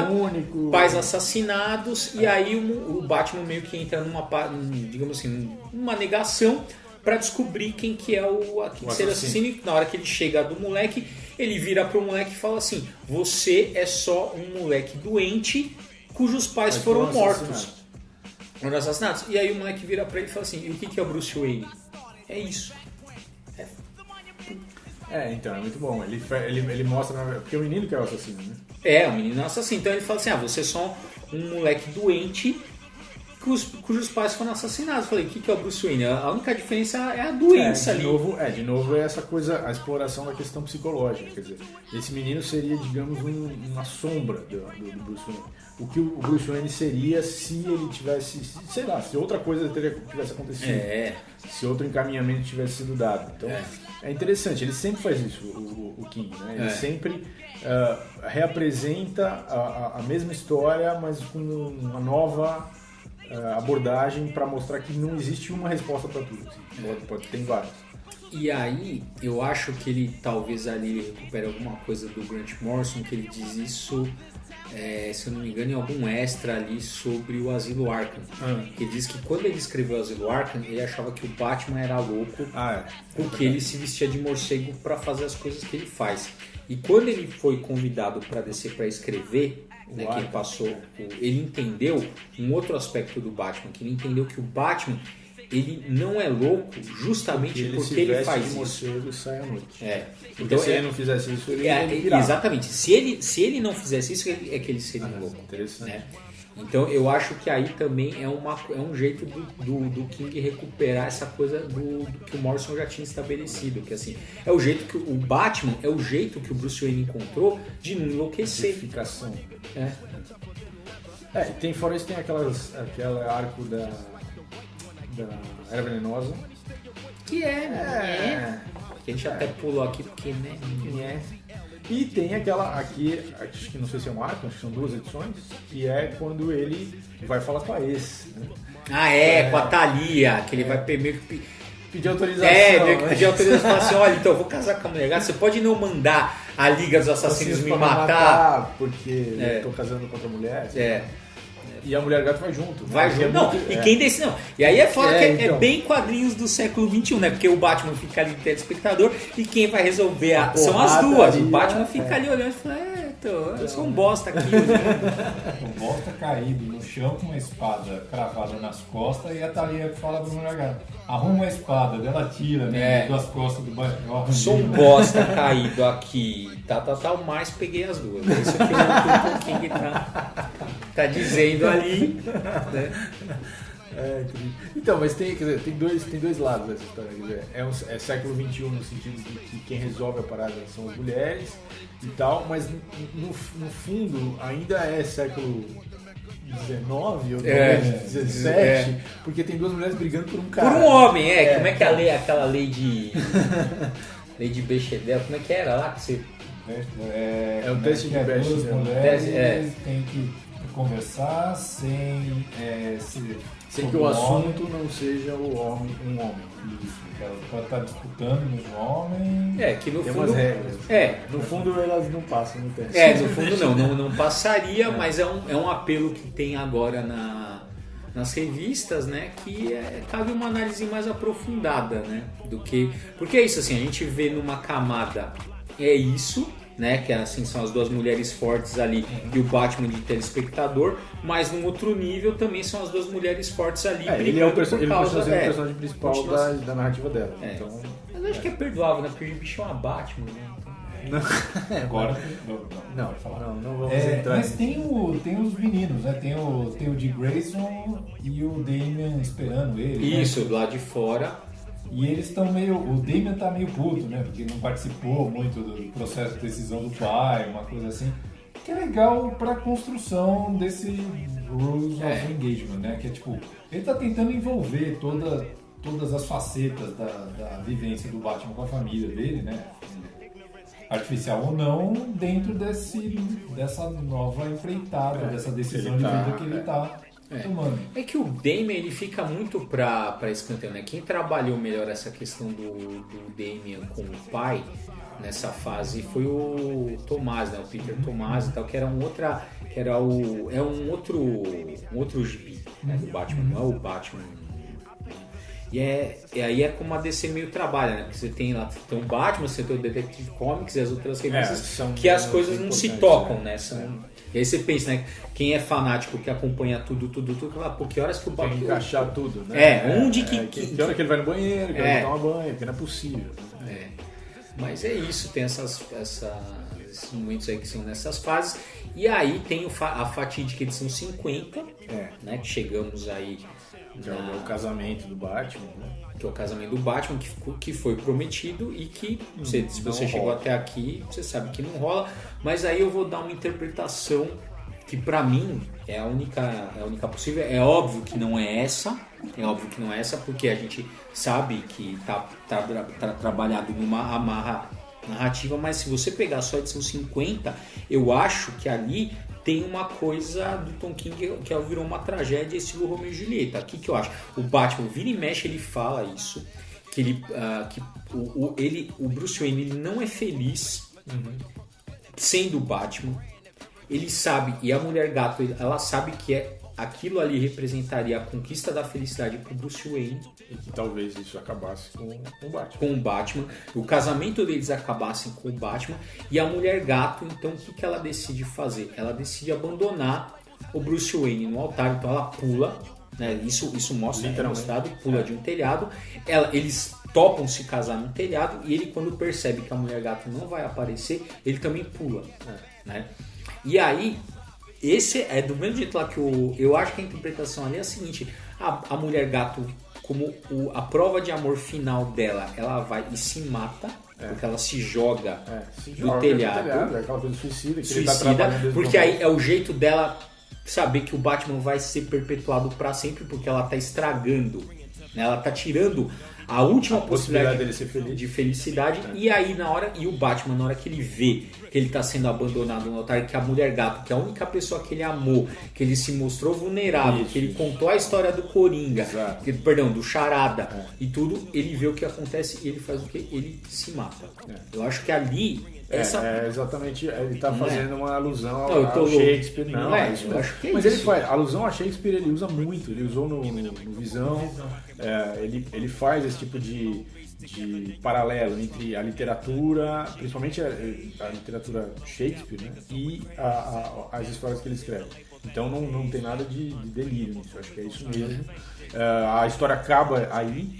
filho único, pais assassinados, e aí o Batman meio que entra digamos assim, numa negação para descobrir quem que é o assassino. E na hora que ele chega do moleque, ele vira pro moleque e fala assim: você é só um moleque doente cujos pais foram mortos. Foram assassinados. E aí o moleque vira pra ele e fala assim: e o que é o Bruce Wayne? É isso. Então, é muito bom. Ele mostra, porque é o menino que é o assassino, né? O menino é o assassino. Então ele fala assim: você é só um moleque doente cujos pais foram assassinados. Eu falei: o que é o Bruce Wayne? A única diferença é a doença ali. De novo é essa coisa, a exploração da questão psicológica. Quer dizer, esse menino seria, digamos, uma sombra do Bruce Wayne. O que o Bruce Wayne seria se ele tivesse, sei lá, se outra coisa tivesse acontecido. Se outro encaminhamento tivesse sido dado. Então, é interessante. Ele sempre faz isso, o King, né? Ele sempre reapresenta a mesma história, mas com uma nova abordagem para mostrar que não existe uma resposta para tudo. Assim. Tem várias. E aí, eu acho que ele talvez ali recupere alguma coisa do Grant Morrison, que ele diz isso, se eu não me engano, em algum extra ali sobre o Asilo Arkham. Que ele diz que quando ele escreveu o Asilo Arkham, ele achava que o Batman era louco, porque ele se vestia de morcego para fazer as coisas que ele faz. E quando ele foi convidado para descer para escrever, né, que ele passou, ele entendeu um outro aspecto do Batman, que ele entendeu que o Batman, ele não é louco justamente porque ele faz isso. Morcego e sai à noite. Porque então, se ele não fizesse isso, ele ia virar. Exatamente. Se ele não fizesse isso, é que ele seria louco. Interessante. Né? Então eu acho que aí também é um jeito do King recuperar essa coisa do que o Morrison já tinha estabelecido, que assim, é o jeito que o Batman, é o jeito que o Bruce Wayne encontrou de não enlouquecer. Identificação. Tem fora isso, tem aquele arco da Era Venenosa. Que que a gente até pulou aqui porque, né? E tem aquela aqui, acho que não sei se é um arco, acho que são 2 edições, que é quando ele vai falar com a ex. Né? Com a Thalia, que ele vai meio que pedir autorização. Meio que pedir autorização e falar assim: olha, então eu vou casar com a mulher, você pode não mandar a Liga dos Assassinos me matar, porque eu tô casando com outra mulher. E a Mulher Gato vai junto. Vai junto. Não, e quem decide não. E aí é fora que é bem quadrinhos do século XXI, né? Porque o Batman fica ali de telespectador e quem vai resolver são as duas. O Batman fica ali olhando e fala: eu sou um bosta aqui. Um bosta caído no chão com uma espada cravada nas costas e a Thalia fala pro Mulher Gato: arruma uma espada, dela tira, né? Das costas do Batman. Sou um bosta caído aqui. Mas peguei as duas. É isso que o King tá dizendo ali, né? Então, mas tem dois lados dessa história. Quer dizer, é século XXI no sentido de que quem resolve a parada são as mulheres e tal, mas no fundo ainda é século XIX ou XVII, porque tem 2 mulheres brigando por um cara. Por um homem, Como é que aquela lei de lei de Bechdel, como é que era lá que você... o teste de Bechdel. Mulheres têm que conversar sem que o assunto não seja um homem. Isso, ela pode estar disputando o mesmo homem. Que no tem fundo, umas regras. No fundo elas não passam no teste. No fundo não passaria, mas é um apelo que tem agora nas revistas, né? Que cabe uma análise mais aprofundada, né? Porque é isso, assim, a gente vê numa camada isso, né? Que assim, são as duas mulheres fortes ali e o Batman de telespectador, mas num outro nível também são as duas mulheres fortes ali. Ele é o por causa o personagem principal da narrativa dela. Então, mas acho que é perdoável, né? Porque o bicho é uma Batman, né? Agora não vamos entrar mas nisso. tem os meninos, né? Tem o Dick Grayson e o Damian esperando ele. Isso, né? do lado de fora. E eles estão meio. O Damian tá meio puto, né? Porque não participou muito do processo de decisão do pai, uma coisa assim. Que é legal pra construção desse Rules of Engagement, né? Que é tipo, ele tá tentando envolver todas as facetas da vivência do Batman com a família dele, né? Artificial ou não, dentro dessa nova empreitada, dessa decisão de vida que ele tá tomando. É que o Damian ele fica muito pra escanteio, né? Quem trabalhou melhor essa questão do Damian com o pai nessa fase foi o Tomás, né? O Peter Tomás e tal, que era um outro gibi, né? Do Batman, não é o Batman. E aí é como a DC meio trabalha, né? Porque você tem lá o Batman, você tem o Detective Comics e as outras revistas que as coisas não se tocam, né? E aí você pensa, né? Quem é fanático, que acompanha tudo, fala, pô, que horas que o Batman... Tem que encaixar tudo, né? Onde que hora que ele vai no banheiro, que ele vai tomar banho, porque não é possível. Mas é isso, tem esses momentos aí que são nessas fases. E aí tem a fatídica edição 50, né? Que chegamos aí... É o casamento do Batman, né? Que é o casamento do Batman, que foi prometido e que, se você chegou até aqui, você sabe que não rola. Mas aí eu vou dar uma interpretação que pra mim é a única possível. É óbvio que não é essa, porque a gente sabe que tá trabalhado numa amarra narrativa, mas se você pegar só a edição 50, eu acho que ali tem uma coisa do Tom King que virou uma tragédia estilo Romeo e Julieta. O que eu acho? O Batman, vira e mexe, ele fala isso, que o Bruce Wayne ele não é feliz sendo o Batman. Ele sabe, e a Mulher Gato, ela sabe que aquilo ali representaria a conquista da felicidade pro Bruce Wayne. E que talvez isso acabasse com o Batman. Com o Batman. O casamento deles acabasse com o Batman. E a Mulher Gato, então, o que ela decide fazer? Ela decide abandonar o Bruce Wayne no altar. Então ela pula, né? Isso mostra, é mostrado, pula de um telhado. Eles topam se casar no telhado. E ele, quando percebe que a Mulher Gato não vai aparecer, ele também pula. Né? E aí... Esse é do mesmo jeito lá que eu acho que a interpretação ali é a seguinte: a Mulher Gato, como a prova de amor final dela, ela vai e se mata, porque ela se joga do telhado. É aquela coisa suicida, que ele tá trabalhando porque aí é o jeito dela saber que o Batman vai ser perpetuado para sempre, porque ela tá estragando, né? Ela tá tirando a última possibilidade dele ser feliz. De felicidade. E aí o Batman, na hora que ele vê que ele está sendo abandonado no altar, que a Mulher Gato, que é a única pessoa que ele amou, que ele se mostrou vulnerável, que ele contou a história do Coringa, do Charada e tudo, ele vê o que acontece e ele faz o que? Ele se mata. Eu acho que ali... exatamente, ele está fazendo uma alusão ao Shakespeare. Eu acho que mas ele faz, alusão a Shakespeare ele usa muito, ele usou no Visão, ele faz esse tipo de paralelo entre a literatura, principalmente a literatura Shakespeare, né, e as histórias que ele escreve. Então não tem nada de delírio nisso, acho que é isso mesmo. A história acaba aí,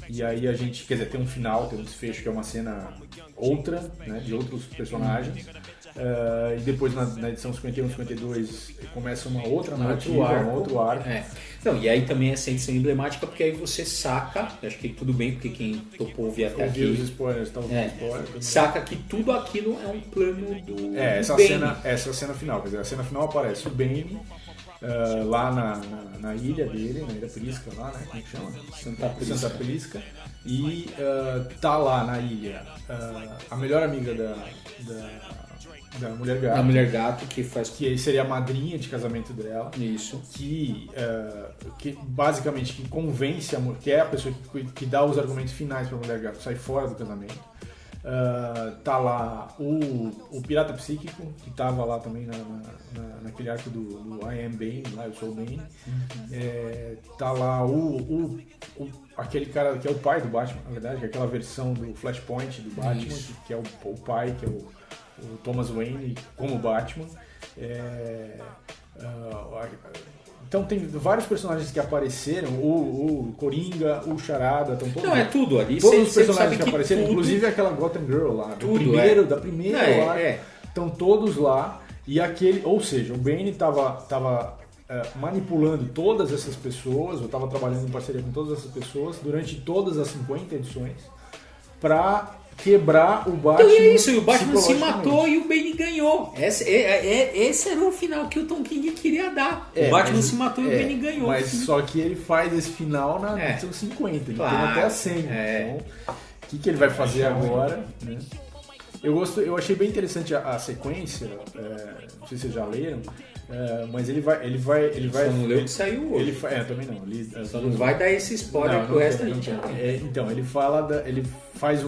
e aí a gente, quer dizer, tem um final, tem um desfecho que é uma cena outra, né, de outros personagens. E depois na edição 51, 52 começa uma outra narrativa, um outro arco. Não, e aí também essa edição emblemática, porque aí você saca, acho que tudo bem, porque quem topou ouvir até aqui... os spoilers, saca que tudo aquilo é um plano do essa cena final, quer dizer, a cena final aparece o Bane lá na ilha dele, na Ilha Prisca lá, né, como que chama? Santa Prisca. E tá lá na ilha a melhor amiga da Mulher Gato. A Mulher Gato, que seria a madrinha de casamento dela. Isso. Que basicamente que convence que é a pessoa que dá os argumentos finais pra Mulher Gato sair fora do casamento. Tá lá o Pirata Psíquico, que tava lá também naquele arco do I Am Bane, lá eu sou o Bane. Tá lá aquele cara que é o pai do Batman, na verdade, que é aquela versão do Flashpoint do Batman, que é o pai, que é o Thomas Wayne como Batman. Então tem vários personagens que apareceram, o Coringa, o Charada, estão todos. Não, é tudo ali. Todos os personagens que que apareceram, tudo... inclusive aquela Gotham Girl lá, Tudo, da primeira lá, estão todos lá. E ou seja, o Bane estava manipulando todas essas pessoas, ou estava trabalhando em parceria com todas essas pessoas durante todas as 50 edições para quebrar o Batman. Então é isso, e o Batman se matou e o Bane ganhou. Esse era o final que o Tom King queria dar. O Batman se matou e o Bane ganhou. Mas só que ele faz esse final na edição 50, ele tem até a 100. Então, o que ele vai fazer agora? Né? Eu achei bem interessante a sequência, não sei se vocês já leram, mas ele vai. Só não leu que saiu hoje. Também não. Só não vai dar esse spoiler pro resto da gente. Então, ele faz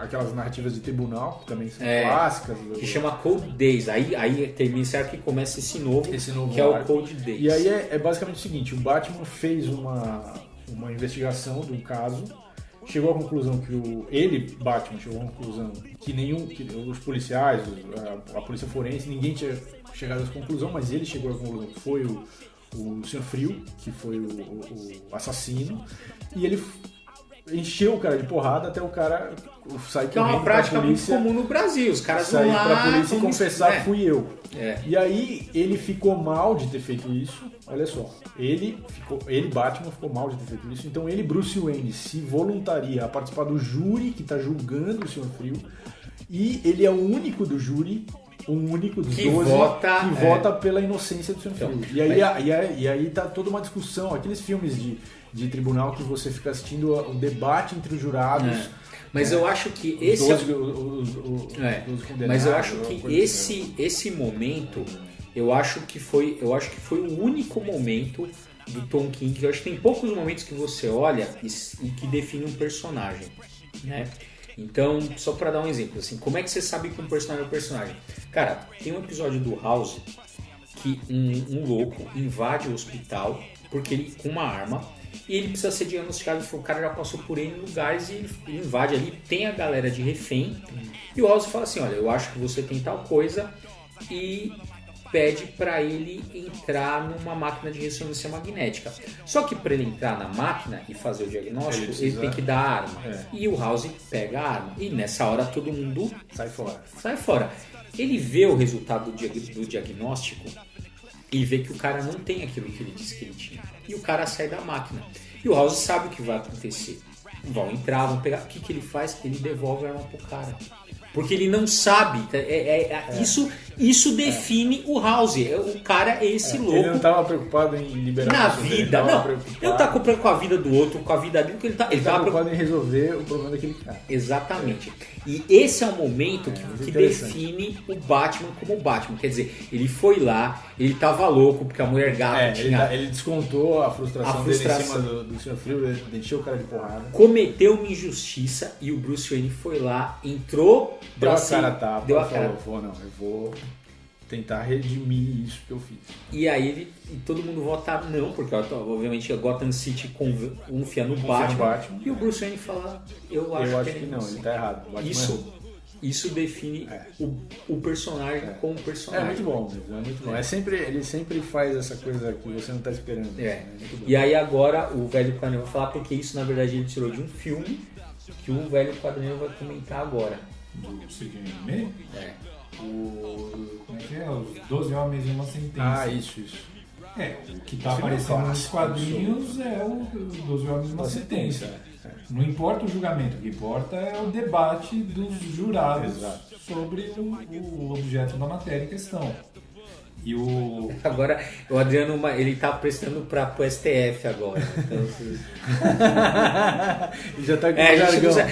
aquelas narrativas de tribunal, que também são clássicas. Que chama Cold Days. Aí termina esse arco e começa esse novo que é o Cold Days. E aí é basicamente o seguinte: o Batman fez uma investigação de um caso. Chegou à conclusão Batman chegou à conclusão que os policiais, a polícia forense, ninguém tinha chegado a essa conclusão, mas ele chegou à conclusão que foi o Sr. Frio, que foi o assassino, e ele encheu o cara de porrada até o cara sair correndo. Que é uma prática muito comum no Brasil, os caras vão lá... pra polícia e confessar, fui eu. E aí ele ficou mal de ter feito isso, olha só, Batman ficou mal de ter feito isso, então Bruce Wayne, se voluntaria a participar do júri que está julgando o Sr. Frio, e ele é o único do júri, o único dos 12 que vota pela inocência do Sr. Frio. E aí tá toda uma discussão, aqueles filmes de tribunal que você fica assistindo o debate entre os jurados. Mas eu acho que mas eu acho que esse momento, eu acho que foi o único momento do Tom King. Eu acho que tem poucos momentos que você olha e que define um personagem, né? Então, só para dar um exemplo, assim, como é que você sabe que um personagem é um personagem? Cara, tem um episódio do House que um louco invade o hospital porque ele com uma arma. E ele precisa ser diagnosticado, o cara já passou por N lugares e ele invade ali, tem a galera de refém. E o House fala assim, olha, eu acho que você tem tal coisa, e pede para ele entrar numa máquina de ressonância magnética. Só que para ele entrar na máquina e fazer o diagnóstico, ele tem que dar a arma. E o House pega a arma. E nessa hora todo mundo sai fora. Ele vê o resultado do diagnóstico e vê que o cara não tem aquilo que ele disse que ele tinha. E o cara sai da máquina. E o House sabe o que vai acontecer. Vão entrar, vão pegar. O que ele faz? Ele devolve a arma pro cara. Porque ele não sabe. Isso define o House. O cara é esse louco. Ele não estava preocupado em liberar na vida. Ele não está preocupado com a vida do outro, com a vida dele. Ele estava preocupado em resolver o problema daquele cara. Exatamente. E esse é o momento que define o Batman como o Batman. Quer dizer, ele foi lá, ele estava louco porque a mulher gata tinha... Ele descontou a frustração dele em cima do Sr. Frio, ele encheu o cara de porrada. Cometeu uma injustiça e o Bruce Wayne foi lá, entrou... Deu a cara a tapa, falou, não, eu vou tentar redimir isso que eu fiz. E aí todo mundo vota não, porque obviamente a Gotham City confia no Batman. E o Bruce Wayne fala, eu acho que não, ele tá errado. Isso define o personagem como personagem. É muito bom. Ele sempre faz essa coisa que você não tá esperando. E aí agora o velho quadrinho vai falar, porque isso na verdade ele tirou de um filme que o velho quadrinho vai comentar agora. Do Sidney Lumet? Como é que é? Os 12 Homens e uma Sentença. Isso. O que tá aparecendo nos quadrinhos é o 12 Homens e uma Sentença. Não importa o julgamento, o que importa é o debate dos jurados sobre o objeto da matéria em questão. E agora o Adriano ele tá prestando pro STF agora. Então, já tá com o jargão. Já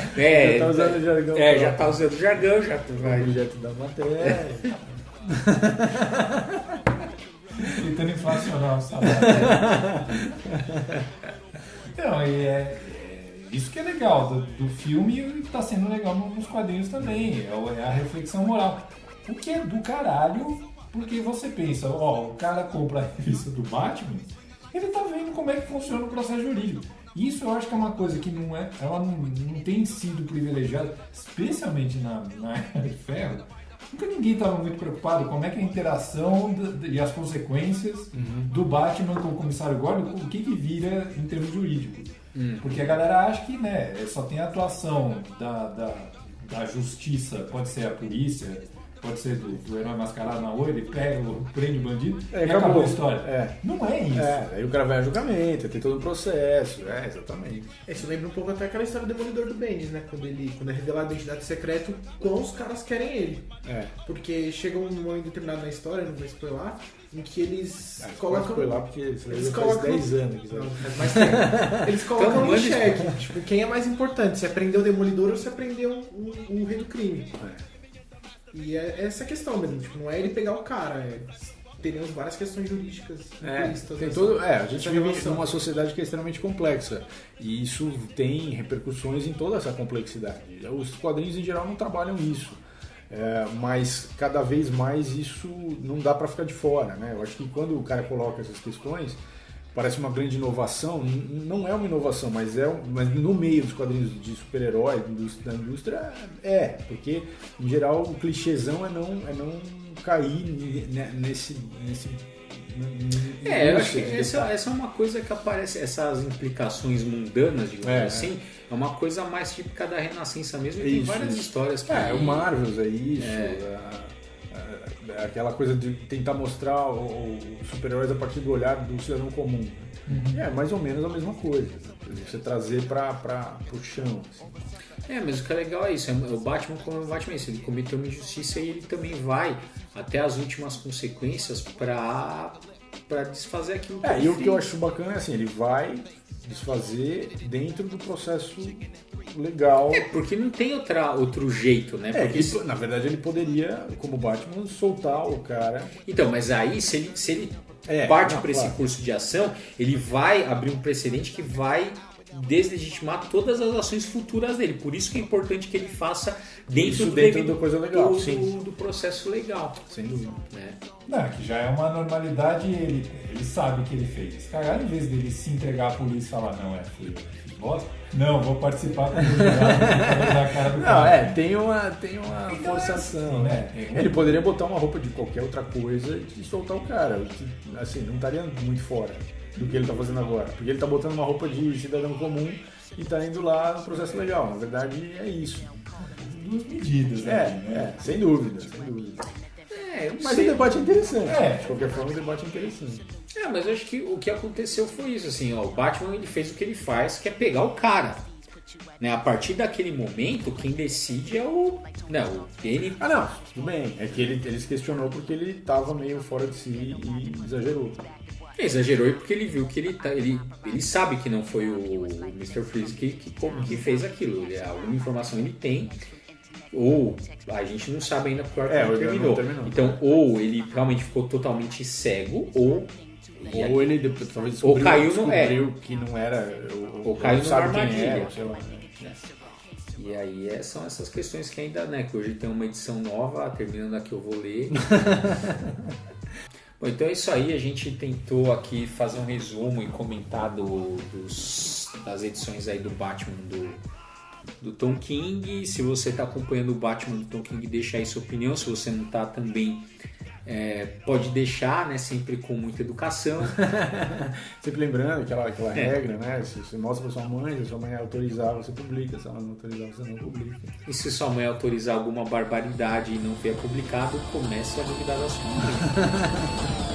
tá usando o jargão. Já tá usando o jargão, já vai. O objeto da matéria. Tentando inflacionar o salário. Então, Isso que é legal do filme e tá sendo legal nos quadrinhos também. É a reflexão moral. O que é do caralho, porque você pensa, o cara compra a revista do Batman, ele tá vendo como é que funciona o processo jurídico. Isso eu acho que é uma coisa que ela não tem sido privilegiada, especialmente na Era de Ferro. Nunca ninguém estava muito preocupado com como é que a interação e as consequências do Batman com o Comissário Gordon, o que vira em termos jurídicos. Porque a galera acha que só tem a atuação da justiça, pode ser a polícia, pode ser do herói mascarado na rua, ele pega, prende o bandido e acabou a história. Não é isso. Aí o cara vai a julgamento, tem todo um processo. Exatamente. Isso lembra um pouco até aquela história do Demolidor do Bendis, né? Quando é revelado a identidade secreta, quão os caras querem ele. Porque chega um momento determinado na história, não vou spoiler, em que eles colocam... spoiler porque eles colocam... faz 10 anos. Não, faz mais tempo. Eles colocam em xeque. Tipo, quem é mais importante? Se aprender o Demolidor ou se aprender o Rei do Crime? E é essa questão mesmo, tipo, não é ele pegar o cara, teremos várias questões jurídicas tem todo, a gente vive numa sociedade que é extremamente complexa e isso tem repercussões em toda essa complexidade. Os quadrinhos em geral não trabalham isso, mas cada vez mais isso não dá para ficar de fora, né? Eu acho que quando o cara coloca essas questões parece uma grande inovação, não é uma inovação, mas no meio dos quadrinhos de super-herói, da indústria, porque em geral o clichêzão é não cair nesse eu acho que essa é uma coisa que aparece, essas implicações mundanas, digamos assim, é uma coisa mais típica da Renascença mesmo, e tem várias histórias que... o Marvels é isso, aquela coisa de tentar mostrar os super-heróis a partir do olhar do cidadão comum. É mais ou menos a mesma coisa, você trazer para o chão. Assim. Mas o que é legal é isso, o Batman como o Batman, ele cometeu uma injustiça e ele também vai até as últimas consequências para desfazer aquilo que ele fez. O que eu acho bacana é assim, ele vai desfazer dentro do processo legal. Porque não tem outro jeito, né? Porque na verdade ele poderia, como Batman, soltar o cara. Então, mas aí se ele parte para esse curso de ação, ele vai abrir um precedente que vai deslegitimar todas as ações futuras dele. Por isso que é importante que ele faça dentro da coisa legal, do processo legal. Sem dúvida. Que já é uma normalidade e ele sabe o que ele fez. Cara, em vez dele se entregar à polícia e falar, fui bosta, vou participar com a cara do cara. Tem uma forçação, né? Ele poderia botar uma roupa de qualquer outra coisa e soltar o cara. Assim, não estaria muito fora do que ele está fazendo agora. Porque ele está botando uma roupa de cidadão comum e está indo lá no processo legal. Na verdade, é isso. Duas medidas. Sem dúvida. Mas o debate é interessante. De qualquer forma, o debate é interessante. Mas eu acho que o que aconteceu foi isso. Assim, o Batman ele fez o que ele faz, que é pegar o cara. A partir daquele momento, quem decide é o Penny. Tudo bem. É que ele se questionou porque ele estava meio fora de si e exagerou. Exagerou porque ele viu que ele sabe que não foi o Mr. Freeze que fez aquilo. Alguma informação ele tem, ou a gente não sabe ainda porque o arco não terminou. Então, ou ele realmente ficou totalmente cego, ou ele talvez descobriu que não era, ou caiu numa armadilha. Sei lá. E aí são essas questões que ainda, que hoje tem uma edição nova, terminando aqui eu vou ler. Bom, então é isso aí, a gente tentou aqui fazer um resumo e comentar das edições aí do Batman do Tom King. Se você está acompanhando o Batman do Tom King, deixa aí sua opinião. Se você não está também, pode deixar, sempre com muita educação. Sempre lembrando aquela regra, né? Se você mostra para sua mãe, se sua mãe autorizar, você publica. Se ela não autorizar, você não publica. E se sua mãe autorizar alguma barbaridade e não vier publicado, comece a duvidar da sua mãe.